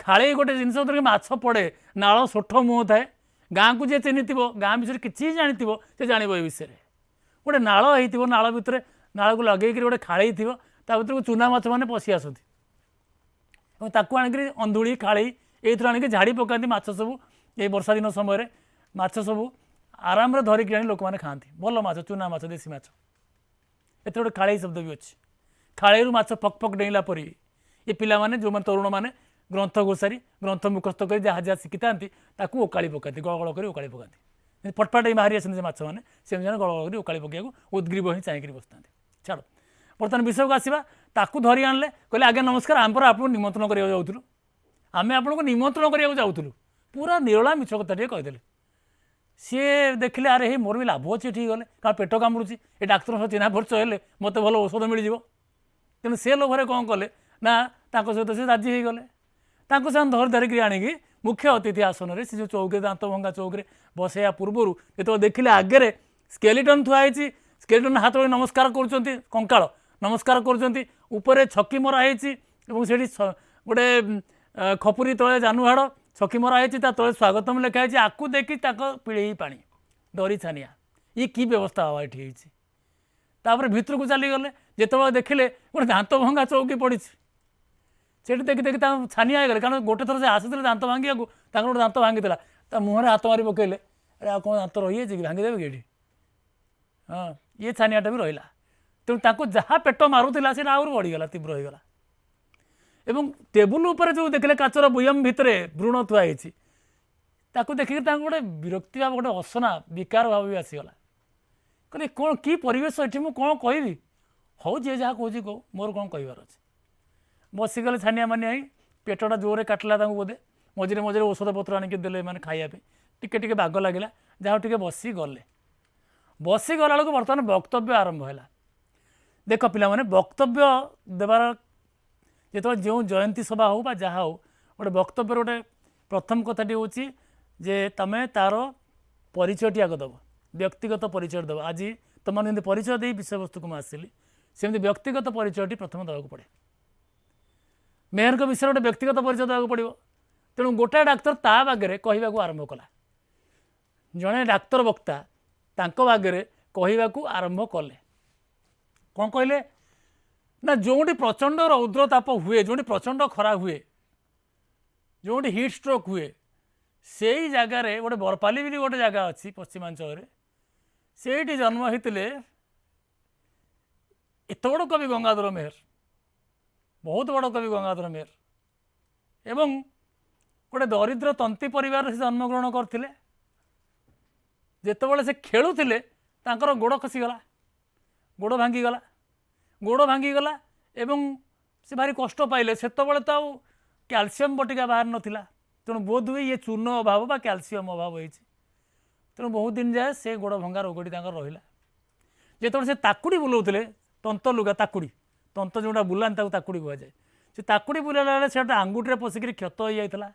खाड़ी गोटे जिन माछ पड़े नाल सोठ मुह थाए गाँ को जी चिन्ह गाँ विषय किसी जानी से जानव ये विषय गोटे नाल हो नाल भितर नाल को लगे गोटे खाड़ी थी भर को चूना माछ मैंने पशि आसती आणिक अंधुड़ी खाड़ी ये आणिक झाड़ी पकाती माछ सब ये वर्षा दिन समय माछ सब आराम धरिक आनी लोक मैंने खाती भल माछ चूना माछ देसी माछ ये गोटे खाड़ी शब्द भी अच्छी खाड़ी माछ पक पक डेला परी ये पिला माने जो तरुण मैंने ग्रंथ घोषारी ग्रंथ मुखस्थ कर जहाँ जहाँ शिखी था ओकाड़ी पकाती गड़ कर ओकाड़ी पकाती पटपाट बाहरी आसते माछ मैंने से गड़ कर ओकाड़ी पकड़ उद्ग्रीव ही चाहिए बसता छाड़ बर्तमान विषय को आसवा ताकू धरी आनले कहले आज्ञा नमस्कार आम पर आपको निमंत्रण करने जाऊँ आम आपको निमंत्रण करने जाऊँ पूरा निरला मिछ कथा कहीदेले सी देखिले अरे हे मोर भी लाभ अच्छे ठीक गले कारण पेट कामुड़ी ये डाक्तर सह चिन्हा परिचय हेले मत भल औषध मिल तेणु से लोभर कौन कले ना सहित से राजी हो गले धर धरिक आणिकी मुख्य अतिथि आसन में जो चौकी दांत भंगा चौकी बसैया पूर्वर जो देखिले आगे स्केलेटन थुआई स्केलेटन हाथ जोड़ी नमस्कार कर कंकाल नमस्कार कर छकी मराई से गोटे खपुरी तले जानुहाड़ छकी मराई तले स्वागतम लिखाई आकू देखी पिड़े पा डरी छानिया ये कि व्यवस्था हवा ये भितर को चलीगले जो देखिले गोटे दांत भंगा चौकी पड़ी से देखी देखी छानिया गले कारण गोटे थर से आसी दांत भांगा गोटे दांत भांगी मुहर हाथ मारी पकड़े अरे आ कौन दांत रही है कि भांगीदेवे कि हाँ ये छानियाटा भी रहा तेणु जहाँ पेट मारूला से आहरी बढ़ीगला तीव्र होगा एवं टेबुल उपर जो देखिले काचर बुयम भितर भ्रूण थुआई देखिए गोटे विरक्ति भाव गोटे असना विकार भाव भी आसीगला कहले कौन कि परिवेश ये मुझे कौन कहबी हौ जी जहाँ कहे कहो मोर कौन कहबार अच्छे बसीगले छानिया मानिया पेटटा जोरे काटला बोधे मझे मझे औषध पत्र आनिक देले मैंने खाइबा टिके टिके बाग लगे जहाँ टे बसीगले बसीगला बेलू बर्तमान वक्तव्य आरंभ है देख पिला माने वक्तव्य देवार जो जो जयंती सभा हो बा जहाँ हो गोटे वक्तव्य गोटे प्रथम कथाटी हूँ जे तमें तार परिचयटी आग दब व्यक्तिगत परिचय दब आज तुम जमी परिचय दे विषय वस्तु को मुझे आसली सेमती व्यक्तिगत परिचयटी प्रथम देवाक पड़े मेयर को विषय गोटे व्यक्तिगत परिचय देवाक पड़ो तेणु गोटाए डाक्तर ता बागे कहवाक आरंभ कला जड़े डाक्तर वक्ता तांको बागे कहवाक आरंभ कले कौन कहले ना जोटी प्रचंड रौद्र ताप हुए जोटी प्रचंड खरा हुए जोटी हिट स्ट्रोक हुए से ही जगार गोटे बरपाली भी गोटे जगह अच्छी पश्चिमांचल ସେଇଠି ଜନ୍ମ ହେଇଥିଲେ ଏତେ ବଡ଼ କବି ଗଙ୍ଗାଧର ମେହେର, ବହୁତ ବଡ଼ କବି ଗଙ୍ଗାଧର ମେହେର, ଏବଂ ଗୋଟେ ଦରିଦ୍ର ତନ୍ତୀ ପରିବାରରେ ସେ ଜନ୍ମଗ୍ରହଣ କରିଥିଲେ। ଯେତେବେଳେ ସେ ଖେଳୁଥିଲେ ତାଙ୍କର ଗୋଡ଼ ଖସିଗଲା, ଗୋଡ଼ ଭାଙ୍ଗିଗଲା, ଗୋଡ଼ ଭାଙ୍ଗିଗଲା ଏବଂ ସେ ଭାରି କଷ୍ଟ ପାଇଲେ। ସେତେବେଳେ ତ ଆଉ କ୍ୟାଲସିୟମ ବଟିକା ବାହାରି ନଥିଲା, ତେଣୁ ବୋଧ ହୁଏ ଇଏ ଚୂନ ଅଭାବ ବା କ୍ୟାଲସିୟମ ଅଭାବ ହେଇଛି। ତେଣୁ ବହୁତ ଦିନ ଯାଏ ସେ ଗୋଡ଼ ଭଙ୍ଗା ରୋଗଟି ତାଙ୍କର ରହିଲା। ଯେତେବେଳେ ସେ ତାକୁଡ଼ି ବୁଲାଉଥିଲେ, ତନ୍ତ ଲୁଗା ତାକୁଡ଼ି, ତନ୍ତ ଯେଉଁଟା ବୁଲାନ୍ତି ତାକୁ ତାକୁଡ଼ି କୁହାଯାଏ, ସେ ତାକୁଡ଼ି ବୁଲାଇଲା ବେଳେ ସେ ଗୋଟେ ଆଙ୍ଗୁଠିରେ ପଶିକିରି କ୍ଷତ ହୋଇଯାଇଥିଲା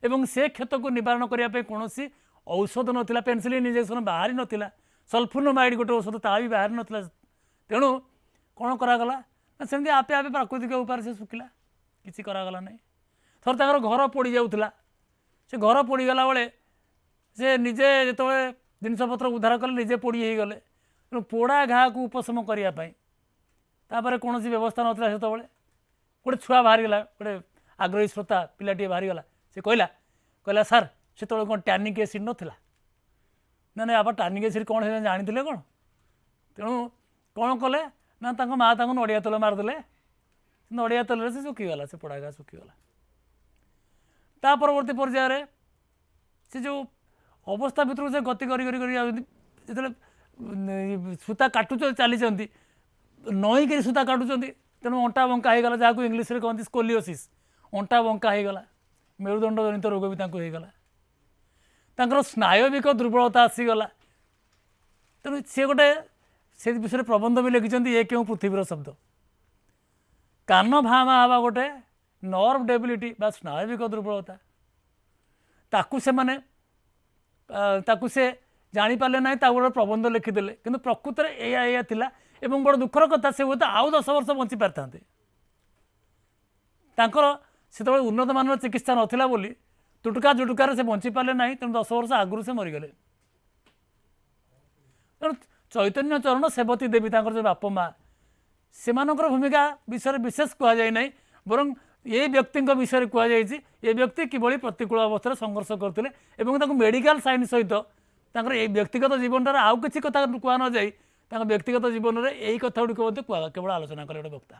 ଏବଂ ସେ କ୍ଷତକୁ ନିବାରଣ କରିବା ପାଇଁ କୌଣସି ଔଷଧ ନଥିଲା, ପେନସିଲିନ୍ ଇଞ୍ଜେକ୍ସନ୍ ବାହାରି ନଥିଲା, ସଲଫୋନାମାଇଡ୍ ଗୋଟେ ଔଷଧ ତା ବି ବାହାରି ନଥିଲା। ତେଣୁ କ'ଣ କରାଗଲା ନା ସେମିତି ଆପେ ଆପେ ପ୍ରାକୃତିକ ଉପାୟରେ ସେ ଶୁଖିଲା, କିଛି କରାଗଲା ନାହିଁ। ଥରେ ତାଙ୍କର ଘର ପୋଡ଼ି ଯାଉଥିଲା, ସେ ଘର ପୋଡ଼ିଗଲା ବେଳେ ସେ ନିଜେ ଯେତେବେଳେ ଜିନିଷପତ୍ର ଉଦ୍ଧାର କଲେ ନିଜେ ପୋଡ଼ି ହେଇଗଲେ। ତେଣୁ ପୋଡ଼ା ଘାକୁ ଉପଶମ କରିବା ପାଇଁ ତାପରେ କୌଣସି ବ୍ୟବସ୍ଥା ନଥିଲା। ସେତେବେଳେ ଗୋଟେ ଛୁଆ ବାହାରିଗଲା, ଗୋଟେ ଆଗ୍ରହୀ ଶ୍ରୋତା ପିଲାଟିଏ ବାହାରିଗଲା, ସେ କହିଲା ସାର୍ ସେତେବେଳେ କ'ଣ ଟ୍ୟାନିକ୍ ଏସିଡ୍ ନଥିଲା? ନା ନାଇଁ ଆପଣ ଟ୍ୟାନିକ୍ ଏସିଡ୍ କ'ଣ ସେ ଜାଣିଥିଲେ କ'ଣ? ତେଣୁ କ'ଣ କଲେ ନା ତାଙ୍କ ମାଆ ତାଙ୍କୁ ନଡ଼ିଆ ତେଲ ମାରିଦେଲେ, ନଡ଼ିଆ ତେଲରେ ସେ ଶୁଖିଗଲା, ସେ ପୋଡ଼ା ଘା ଶୁଖିଗଲା। ତା ପରବର୍ତ୍ତୀ ପର୍ଯ୍ୟାୟରେ ସେ ଯେଉଁ ଅବସ୍ଥା ଭିତରକୁ ସେ ଗତି କରି କରି କରି ଯାଉଛନ୍ତି, ଯେତେବେଳେ ସୂତା କାଟୁଛନ୍ତି ଚାଲିଛନ୍ତି, ନଈକିରି ସୂତା କାଟୁଛନ୍ତି, ତେଣୁ ଅଣ୍ଟା ବଙ୍କା ହେଇଗଲା, ଯାହାକୁ ଇଂଲିଶରେ କହନ୍ତି ସ୍କୋଲିଓସିସ୍, ଅଣ୍ଟା ବଙ୍କା ହେଇଗଲା, ମେରୁଦଣ୍ଡ ଜନିତ ରୋଗ ବି ତାଙ୍କୁ ହେଇଗଲା, ତାଙ୍କର ସ୍ନାୟବିକ ଦୁର୍ବଳତା ଆସିଗଲା। ତେଣୁ ସେ ଗୋଟେ ସେ ବିଷୟରେ ପ୍ରବନ୍ଧ ବି ଲେଖିଛନ୍ତି, ଏ କେଉଁ ପୃଥିବୀର ଶବ୍ଦ। କାନ ଭାଁ ଭାଁ ହେବା ଗୋଟେ ନର୍ଭ ଡେବିଲିଟି ବା ସ୍ନାୟବିକ ଦୁର୍ବଳତା, ତାକୁ ସେ ଜାଣିପାରିଲେ ନାହିଁ, ତାକୁ ଗୋଟେ ପ୍ରବନ୍ଧ ଲେଖିଦେଲେ। କିନ୍ତୁ ପ୍ରକୃତରେ ଏଇଆ ଥିଲା ଏବଂ ବଡ଼ ଦୁଃଖର କଥା, ସେ ହୁଏତ ଆଉ 10 ବର୍ଷ ବଞ୍ଚି ପାରିଥାନ୍ତେ। ତାଙ୍କର ସେତେବେଳେ ଉନ୍ନତମାନର ଚିକିତ୍ସା ନଥିଲା ବୋଲି ତୁଟୁକା ଜୁଟୁକାରେ ସେ ବଞ୍ଚି ପାରିଲେ ନାହିଁ, ତେଣୁ 10 ବର୍ଷ ଆଗରୁ ସେ ମରିଗଲେ। ତେଣୁ ଚୈତନ୍ୟ ଚରଣ ସେବତୀ ଦେବୀ ତାଙ୍କର ଯେଉଁ ବାପ ମା, ସେମାନଙ୍କର ଭୂମିକା ବିଷୟରେ ବିଶେଷ କୁହାଯାଇ ନାହିଁ, ବରଂ ଏ ବ୍ୟକ୍ତିଙ୍କ ବିଷୟରେ କୁହାଯାଇଛି ଏ ବ୍ୟକ୍ତି କିଭଳି ପ୍ରତିକୂଳ ଅବସ୍ଥାରେ ସଂଘର୍ଷ କରୁଥିଲେ ଏବଂ ତାଙ୍କୁ ମେଡ଼ିକାଲ ସାଇନ୍ସ ସହିତ ତାଙ୍କର ଏଇ ବ୍ୟକ୍ତିଗତ ଜୀବନଟାରେ ଆଉ କିଛି କଥା କୁହା ନଯାଇ ତାଙ୍କ ବ୍ୟକ୍ତିଗତ ଜୀବନରେ ଏଇ କଥା ଗୁଡ଼ିକ ମଧ୍ୟ କେବଳ ଆଲୋଚନା କଲେ ଗୋଟେ ବକ୍ତା।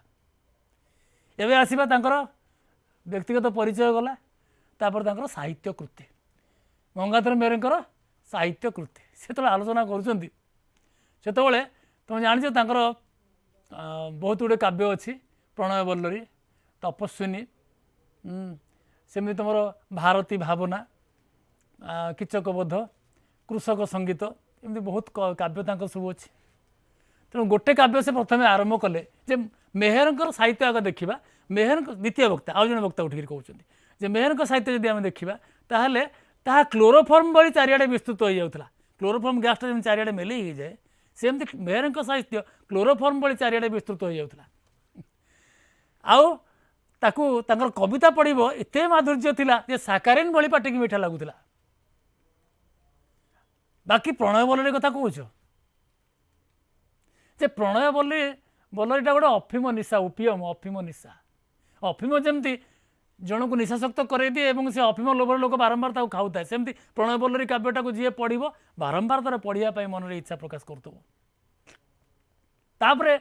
ଏବେ ଆସିବା ତାଙ୍କର ବ୍ୟକ୍ତିଗତ ପରିଚୟ ଗଲା, ତାପରେ ତାଙ୍କର ସାହିତ୍ୟ କୃତି, ଗଙ୍ଗାଧର ମେହେରଙ୍କର ସାହିତ୍ୟ କୃତି ସେତେବେଳେ ଆଲୋଚନା କରୁଛନ୍ତି। ସେତେବେଳେ ତୁମେ ଜାଣିଛ ତାଙ୍କର ବହୁତ ଗୁଡ଼ିଏ କାବ୍ୟ ଅଛି, ପ୍ରଣୟ ବଲ୍ଲରୀ, ତପସ୍ୱିନୀ, ସେମିତି ତୁମର ଭାରତୀ ଭାବନା, କୀଚକବୋଧ, କୃଷକ ସଙ୍ଗୀତ, ଏମିତି ବହୁତ କାବ୍ୟ ତାଙ୍କର ସବୁ ଅଛି। ତେଣୁ ଗୋଟେ କାବ୍ୟ ସେ ପ୍ରଥମେ ଆରମ୍ଭ କଲେ ଯେ ମେହେରଙ୍କର ସାହିତ୍ୟ ଆଗ ଦେଖିବା। ମେହେରଙ୍କ ଦ୍ୱିତୀୟ ବକ୍ତା ଆଉ ଜଣେ ବକ୍ତା ଉଠିକି କହୁଛନ୍ତି ଯେ ମେହେରଙ୍କ ସାହିତ୍ୟ ଯଦି ଆମେ ଦେଖିବା ତାହେଲେ ତାହା କ୍ଲୋରୋଫର୍ମ ଭଳି ଚାରିଆଡ଼େ ବିସ୍ତୃତ ହୋଇଯାଉଥିଲା। କ୍ଲୋରୋଫର୍ମ ଗ୍ୟାସ୍ଟା ଯେମିତି ଚାରିଆଡ଼େ ମେଲେଇ ହେଇଯାଏ, ସେମିତି ମେହେରଙ୍କ ସାହିତ୍ୟ କ୍ଲୋରୋଫର୍ମ ଭଳି ଚାରିଆଡ଼େ ବିସ୍ତୃତ ହୋଇଯାଉଥିଲା। ଆଉ ତାକୁ ତାଙ୍କର କବିତା ପଢ଼ିବ ଏତେ ମାଧୁର୍ଯ୍ୟ ଥିଲା ଯେ ସାକାରିନ୍ ଭଳି ପାଟିକି ମିଠା ଲାଗୁଥିଲା। ବାକି ପ୍ରଣୟ ବଲ୍ଲରୀ କଥା କହୁଛ ଯେ ପ୍ରଣୟ ବଲ୍ଲରୀଟା ଗୋଟେ ଅଫିମ ନିଶା, ଓପିୟମ ଅଫିମ ନିଶା। ଅଫିମ ଯେମିତି ଜଣକୁ ନିଶାସକ୍ତ କରାଇଦିଏ ଏବଂ ସେ ଅଫିମ ଲୋଭରେ ଲୋକ ବାରମ୍ବାର ତାକୁ ଖାଉଥାଏ, ସେମିତି ପ୍ରଣୟ ବଲ୍ଲରୀ କାବ୍ୟଟାକୁ ଯିଏ ପଢ଼ିବ ବାରମ୍ବାର ତାର ପଢ଼ିବା ପାଇଁ ମନରେ ଇଚ୍ଛା ପ୍ରକାଶ କରୁଥିବ। ତାପରେ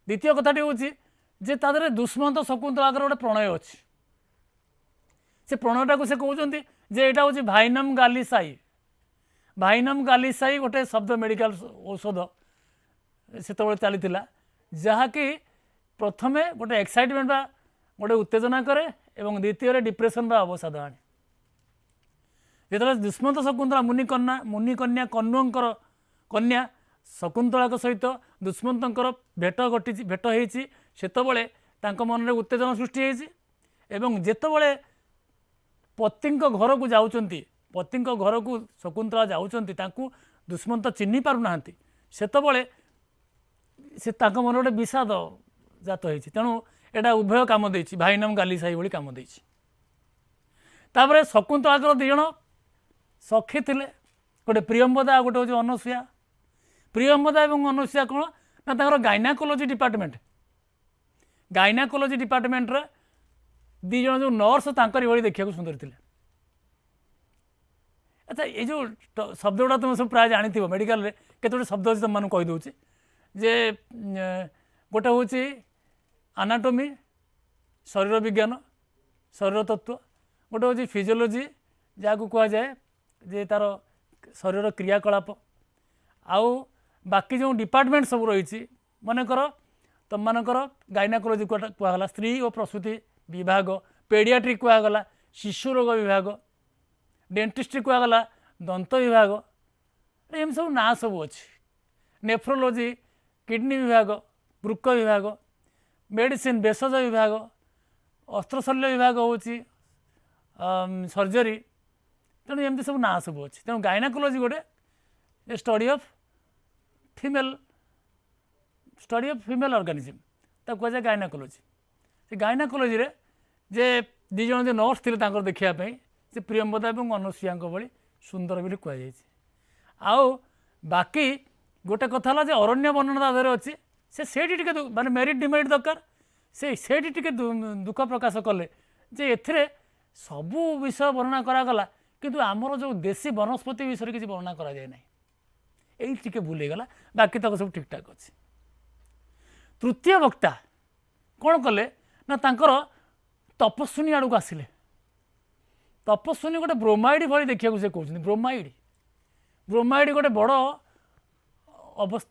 ଦ୍ୱିତୀୟ କଥାଟି ହେଉଛି ଯେ ତା ଦେହରେ ଦୁଷ୍ମନ୍ତ ଶକୁନ୍ତଳାଙ୍କର ଗୋଟେ ପ୍ରଣୟ ଅଛି। ସେ ପ୍ରଣୟଟାକୁ ସେ କହୁଛନ୍ତି ଯେ ଏଇଟା ହେଉଛି ଭାଇନମ୍ ଗାଲିସାଇ। ଭାଇନମ୍ ଗାଲିସାଇ ଗୋଟେ ଶବ୍ଦ, ମେଡ଼ିକାଲ ଔଷଧ ସେତେବେଳେ ଚାଲିଥିଲା, ଯାହାକି ପ୍ରଥମେ ଗୋଟେ ଏକ୍ସାଇଟମେଣ୍ଟ ବା ଗୋଟେ ଉତ୍ତେଜନା କରେ ଏବଂ ଦ୍ୱିତୀୟରେ ଡିପ୍ରେସନ୍ ବା ଅବସାଦ ଆଣେ। ଯେତେବେଳେ ଦୁଷ୍ମନ୍ତ ଶକୁନ୍ତଳା ମୁନିକନ୍ୟା କଣ୍ୱଙ୍କର କନ୍ୟା ଶକୁନ୍ତଳାଙ୍କ ସହିତ ଦୁଷ୍ମନ୍ତଙ୍କର ଭେଟ ହେଇଛି, ସେତେବେଳେ ତାଙ୍କ ମନରେ ଉତ୍ତେଜନା ସୃଷ୍ଟି ହେଇଛି ଏବଂ ଯେତେବେଳେ ପତିଙ୍କ ଘରକୁ ଯାଉଛନ୍ତି, ପତିଙ୍କ ଘରକୁ ଶକୁନ୍ତଳା ଯାଉଛନ୍ତି, ତାଙ୍କୁ ଦୁଷ୍ମନ୍ତ ଚିହ୍ନି ପାରୁନାହାନ୍ତି, ସେତେବେଳେ ସେ ତାଙ୍କ ମନରେ ଗୋଟେ ବିଷାଦ ଜାତ ହେଇଛି। ତେଣୁ ଏଇଟା ଉଭୟ କାମ ଦେଇଛି, ଭାଇନମ୍ ଗାଲିସାଇ ଭଳି କାମ ଦେଇଛି। ତାପରେ ଶକୁନ୍ତଳାଙ୍କର 2 ଜଣ ସଖୀ ଥିଲେ, ଗୋଟେ ପ୍ରିୟମ୍ବଦା ଆଉ ଗୋଟେ ହେଉଛି ଅନସୂୟା। ପ୍ରିୟମ୍ବଦା ଏବଂ ଅନସୂୟା କ'ଣ ନା ତାଙ୍କର ଗାଇନାକୋଲୋଜି ଡିପାର୍ଟମେଣ୍ଟରେ 2 ଜଣ ଯେଉଁ ନର୍ସ ତାଙ୍କରି ଭଳି ଦେଖିବାକୁ ସୁନ୍ଦର ଥିଲେ। अच्छा ये जो शब्द गुड़ा तुम सब प्राय जानी मेडिकल केतोटी शब्द अच्छे तुम कहीदे जे गोटे हूँ आनाटोमी शरीर विज्ञान शरीर तत्व गोटे हूँ फिजियोलोजी जहाँ को कह जाए जे तार शरीर क्रियाकलाप आउ बाकी जो डिपार्टमेंट सब रही मनकर तुम मानकर गाइनाकोलोजी कहला स्त्री और प्रसूति विभाग पेडियाट्रिक कहगला शिशु रोग विभाग डेंटिस्ट्री कहगला दंत विभाग एम सब ना सब अच्छी नेफ्रोलोजी किडनी विभाग वृक विभाग मेडिसिन भेषज विभाग अस्त्रशल्य विभाग हूँ सर्जरी तेणु एमती सब ना सब अच्छी तेणु गाइनाकोलोजी गोटे स्टडी ऑफ फीमेल ऑर्गेनिज्म ताको कहुए गाइनाकोलोजी से गाइनाकोलोजी रे जे दी जन जो नर्स थे देखापी से प्रियंवदा और अनुसुया भाई सुंदर भी कहुई आउ बाकी गोटे कथा है अरण्य वर्णना तादेह अच्छी से माने मेरिट डिमेरिट दरकार से दुख प्रकाश कले जे एथिरे सबू विषय वर्णना करागला किंतु आमर जो देशी वनस्पति विषय किसी वर्णना करा जाए ना यही टिके भूल गला बाकी तक सब ठीक ठाक अच्छे तृतीय वक्ता कौन कले ना तांकर तपस्विनी आड़ को आसिले तपस्विनी गोटे ब्रोमाइड भली देखा से कहते ब्रोमाइड गोटे बड़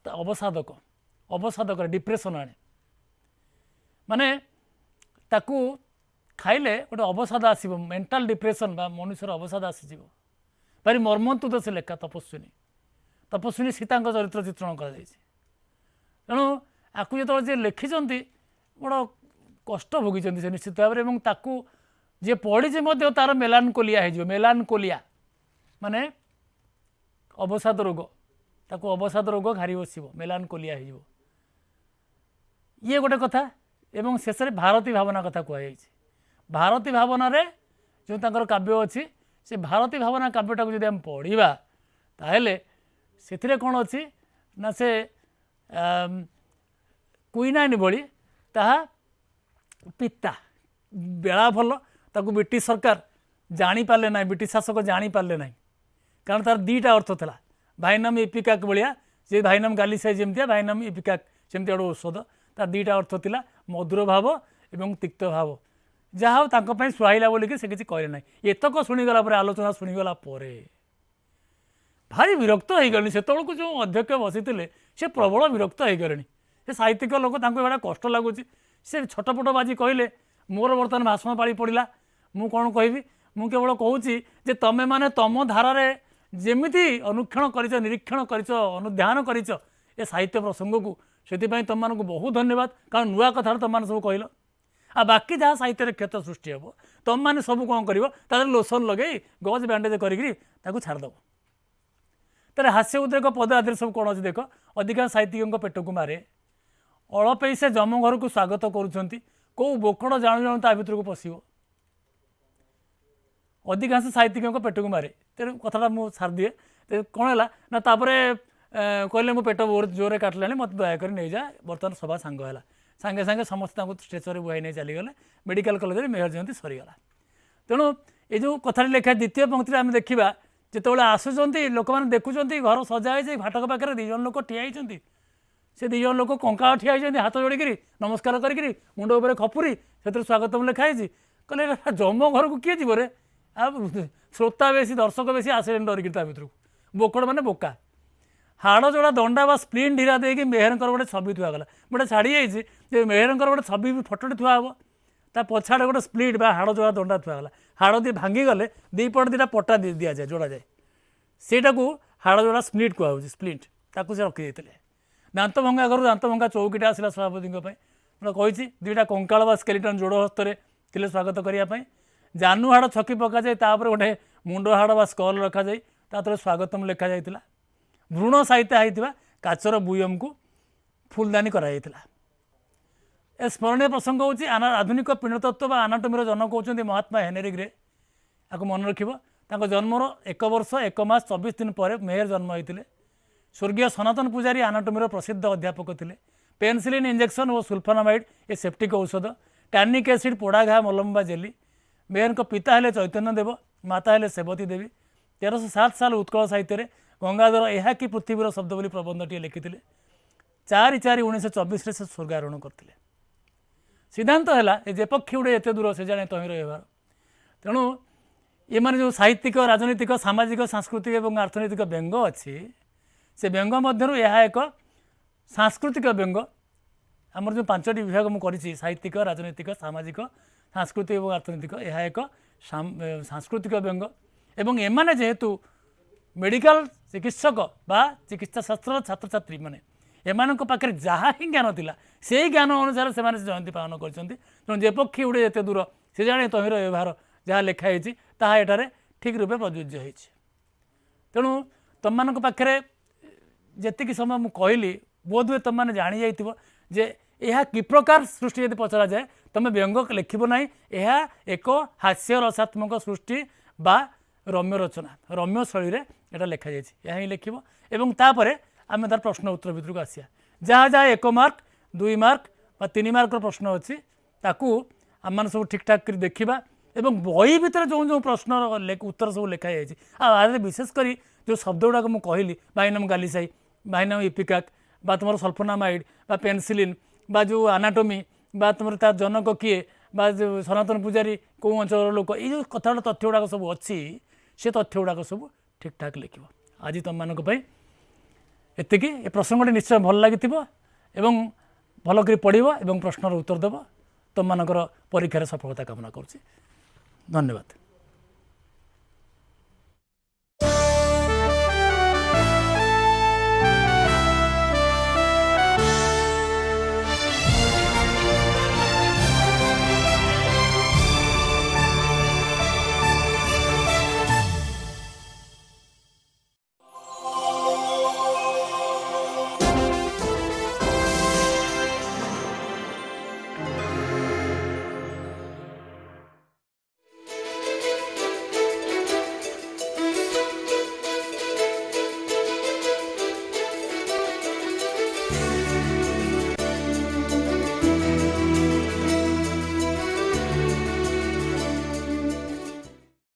अवसादक डिप्रेशन आने माने ताकू खाइले गोटे अवसाद आसो मेंटल डिप्रेशन बा मनुष्यर अवसाद आसीज भारी मर्मन्तुद से लेखा तपस्विनी सीता चरित्र चित्रण कर तेणु आपको जो लिखिं बड़ कष्ट भोगी से निश्चित भाव में ताकू जे पढ़ी तार मेलानकोलिया माने अवसाद रोग ताकू अवसाद रोग घारी बस मेलानकोलिया हो ये गोटे कथा एवं शेष में भारती भावना कथा कहुई भारती भावना रे जो तांकर काव्य अच्छी से भारती भावना काव्यटा को जब आम पढ़ा ताहले से कौन अच्छी ना से क्वीनाइन भली ताहा पिता बेला भल ताकू ब्रिटिश सरकार जानी पारे ना ब्रिटिश शासक जानी पारे ना कारण तार दीटा अर्थ था भाईनाम इपिकाक भाया जे भाईनाम गालीसाई जमती भाईनाम इपिकाक जमती गोटे औषध तार दीटा अर्थ था मधुर भाव एवं तिक्त भाव जहाँ तांको सुहाइला बोलिक से किसी कहे ना एतक शुणीगला आलोचना शुणीगला भारी विरक्त हो गले से जो अध्यक्ष बसी से प्रबल विरक्त हो गले से साहित्यिक लोक बड़ा कष्ट लगुच से छटपट बाजी कहले मोर बर्तमान भाषण पाली पड़ा मु कौन कहि मु केवल कहूँ तमें मैंने तुम धारा जमीती अनुक्षण कर निरीक्षण कर अनुध्यान कर साहित्य प्रसंग को से तुम मानक बहुत धन्यवाद कारण नुआ कथा तुम मैंने सब कहल आ बाकी जहाँ साहित्य क्षत सृष्टि हे तुम मैंने सब कौन कर लोसन लगे गज बैंडेज कर छाड़देव तेरे हास्य उद्रेक पद आदि सब कौन अच्छे देख अधिकांश साहित्यिकों पेट को मारे अल्प से जम घर को स्वागत करुँच कौ बोकड़ जाणु जाणु ता भर को पशो अधिकांश साहित्यिकों पेट को मारे तेरे कथा मुझे सार दिए कौन है ना कहले मो पेट बहुत जोर काटला मत दयाक नहीं जा बर्तमान सभा सांग है सांगे सांगे समस्त स्टेचर बुआई नहीं चलीगले मेडिकल कॉलेज मेयर जयंती सरीगला तेणु ये जो कथा लिखा द्वितीय पंक्ति आम देखा जिते आसुँच लोक मैंने देखुं घर सजाई फाटक पाखे दीज लोक ठिया से दीज लोक कंकाल ठिया हाथ जोड़ी नमस्कार करी मुंड उपर खपुरी से स्वागत लिखाई कहले जम घर को किए जीव रे श्रोता बेसी दर्शक बेसी आसे डरिक भर बोकड़ मैंने बोका हाड़ जोड़ा दंडा बा स्प्लीन ढीरा देकी मेहर गोटे छवि थुआगला गोटे छाड़ी जाइए मेहर गोटे छवि फटोटे थुआ हम ता पछाड़े गोटे स्प्लीट बा हाड़ जोड़ा दंडा थुआगला हाड़ दी भांगी गले दी पट दीटा पटा दि जाए जोड़ा जाए सेटा को हाड़ जोड़ा स्प्लीट कहूँ स्प्लीट ताकू से रखी जाते दांत भंगा घर दांत भंगा चौकीटा आसला सभापति कही दुईटा कंकाल बा स्केलेटन जोड़ हस्तरे थे स्वागत करने जानू हाड़ छकी पका जाए गोटे मुंड हाड़ बा स्कल रखा जाए तार स्वागतम लिखा जाता भ्रूण साहित्य होता काचर बुयम को फुलदानी कराइला ए स्मरणीय प्रसंग हूँ आधुनिक पिंडतत्व आनाटोमीर जनक होती महात्मा हेनरी ग्रे आपको मन रखा जन्मर 1 वर्ष 1 मास 24 दिन पर मेयर जन्म होते स्वर्गीय सनातन पूजारी आनाटोमीर प्रसिद्ध अध्यापक थे पेनसिलिन इंजेक्शन और सुल्फानामाइड ये सेप्टिक औषध टैनिक एसिड पोड़ा घा मलम्बा जेली मेयर पिता है चैतन्य देव माता है सेवती देवी 1307 साल उत्कल साहित्य गंगाधर यह कि पृथ्वीर शब्द बोली प्रबंधटी लिखिते 4/4/1924 से स्वर्गारोहण करते सिद्धांत है जे पक्षी उड़े एत दूर से जाने तहिर व्यवहार तेणु ये माने जो साहित्यिक राजनीतिक सामाजिक सांस्कृतिक और अर्थनैतिक व्यंग अच्छी से व्यंग मध्य यह एक सांस्कृतिक व्यंग आमर जो 5टी विभाग मुझे साहित्यिक राजनीतिक सामाजिक सांस्कृतिक और अर्थनैतिक यह एक सांस्कृतिक व्यंग एवं एमाने जेहेतु मेडिकल चिकित्सक बा चिकित्सा शास्त्र छात्र छात्री माने एमान पाखे जहाँ ही ज्ञान थिला से ज्ञान अनुसार से जयंती पालन कर जे पक्षी उड़े एत दूर से जाने तहिर व्यवहार जहाँ लिखाई ताहा ठीक रूपे प्रযোज्य होती तेणु तुम मान पाखे जी समय मुझे कहली बोध हुए तुम मैंने जानी जाइए जे यह कि प्रकार सृष्टि यदि पचरा जाए तुम व्यंग लिखब ना यह एक हास्य रसात्मक सृष्टि बा रम्य रचना रम्य शैली यहाँ लिखा जाए ही लिखब एवं तापर आम तार प्रश्न उत्तर भितर को आसिया जहाँ जहाँ 1 मार्क 2 मार्क बा 3 मार्क प्रश्न अच्छी ताकू आम सब ठीक ठाक कर देखा एवं बही भितर जो जो प्रश्न उत्तर सब लिखाई जाए विशेषकर जो शब्द गुड़ाक मुझे कहली बाइनम गालिसाई बाइनम इपिकाक बा तुम सल्फोनामाइड बा पेनिसिलिन बा जो आनाटोमी बा तुम तार जनक किए बा जो सनातन पूजारी कौ अंचल लोक ये कथा तथ्य गुड़ाक सब अच्छी से तथ्य गुड़ाक सब ठीक ठाक लिख आज तुम मानक एतिकी ए प्रसंगटी निश्चय भल लगी एवं भल कर पढ़ एवं प्रश्नर उत्तर देव तुम मानकर परीक्षार सफलता कामना करुच्ची धन्यवाद।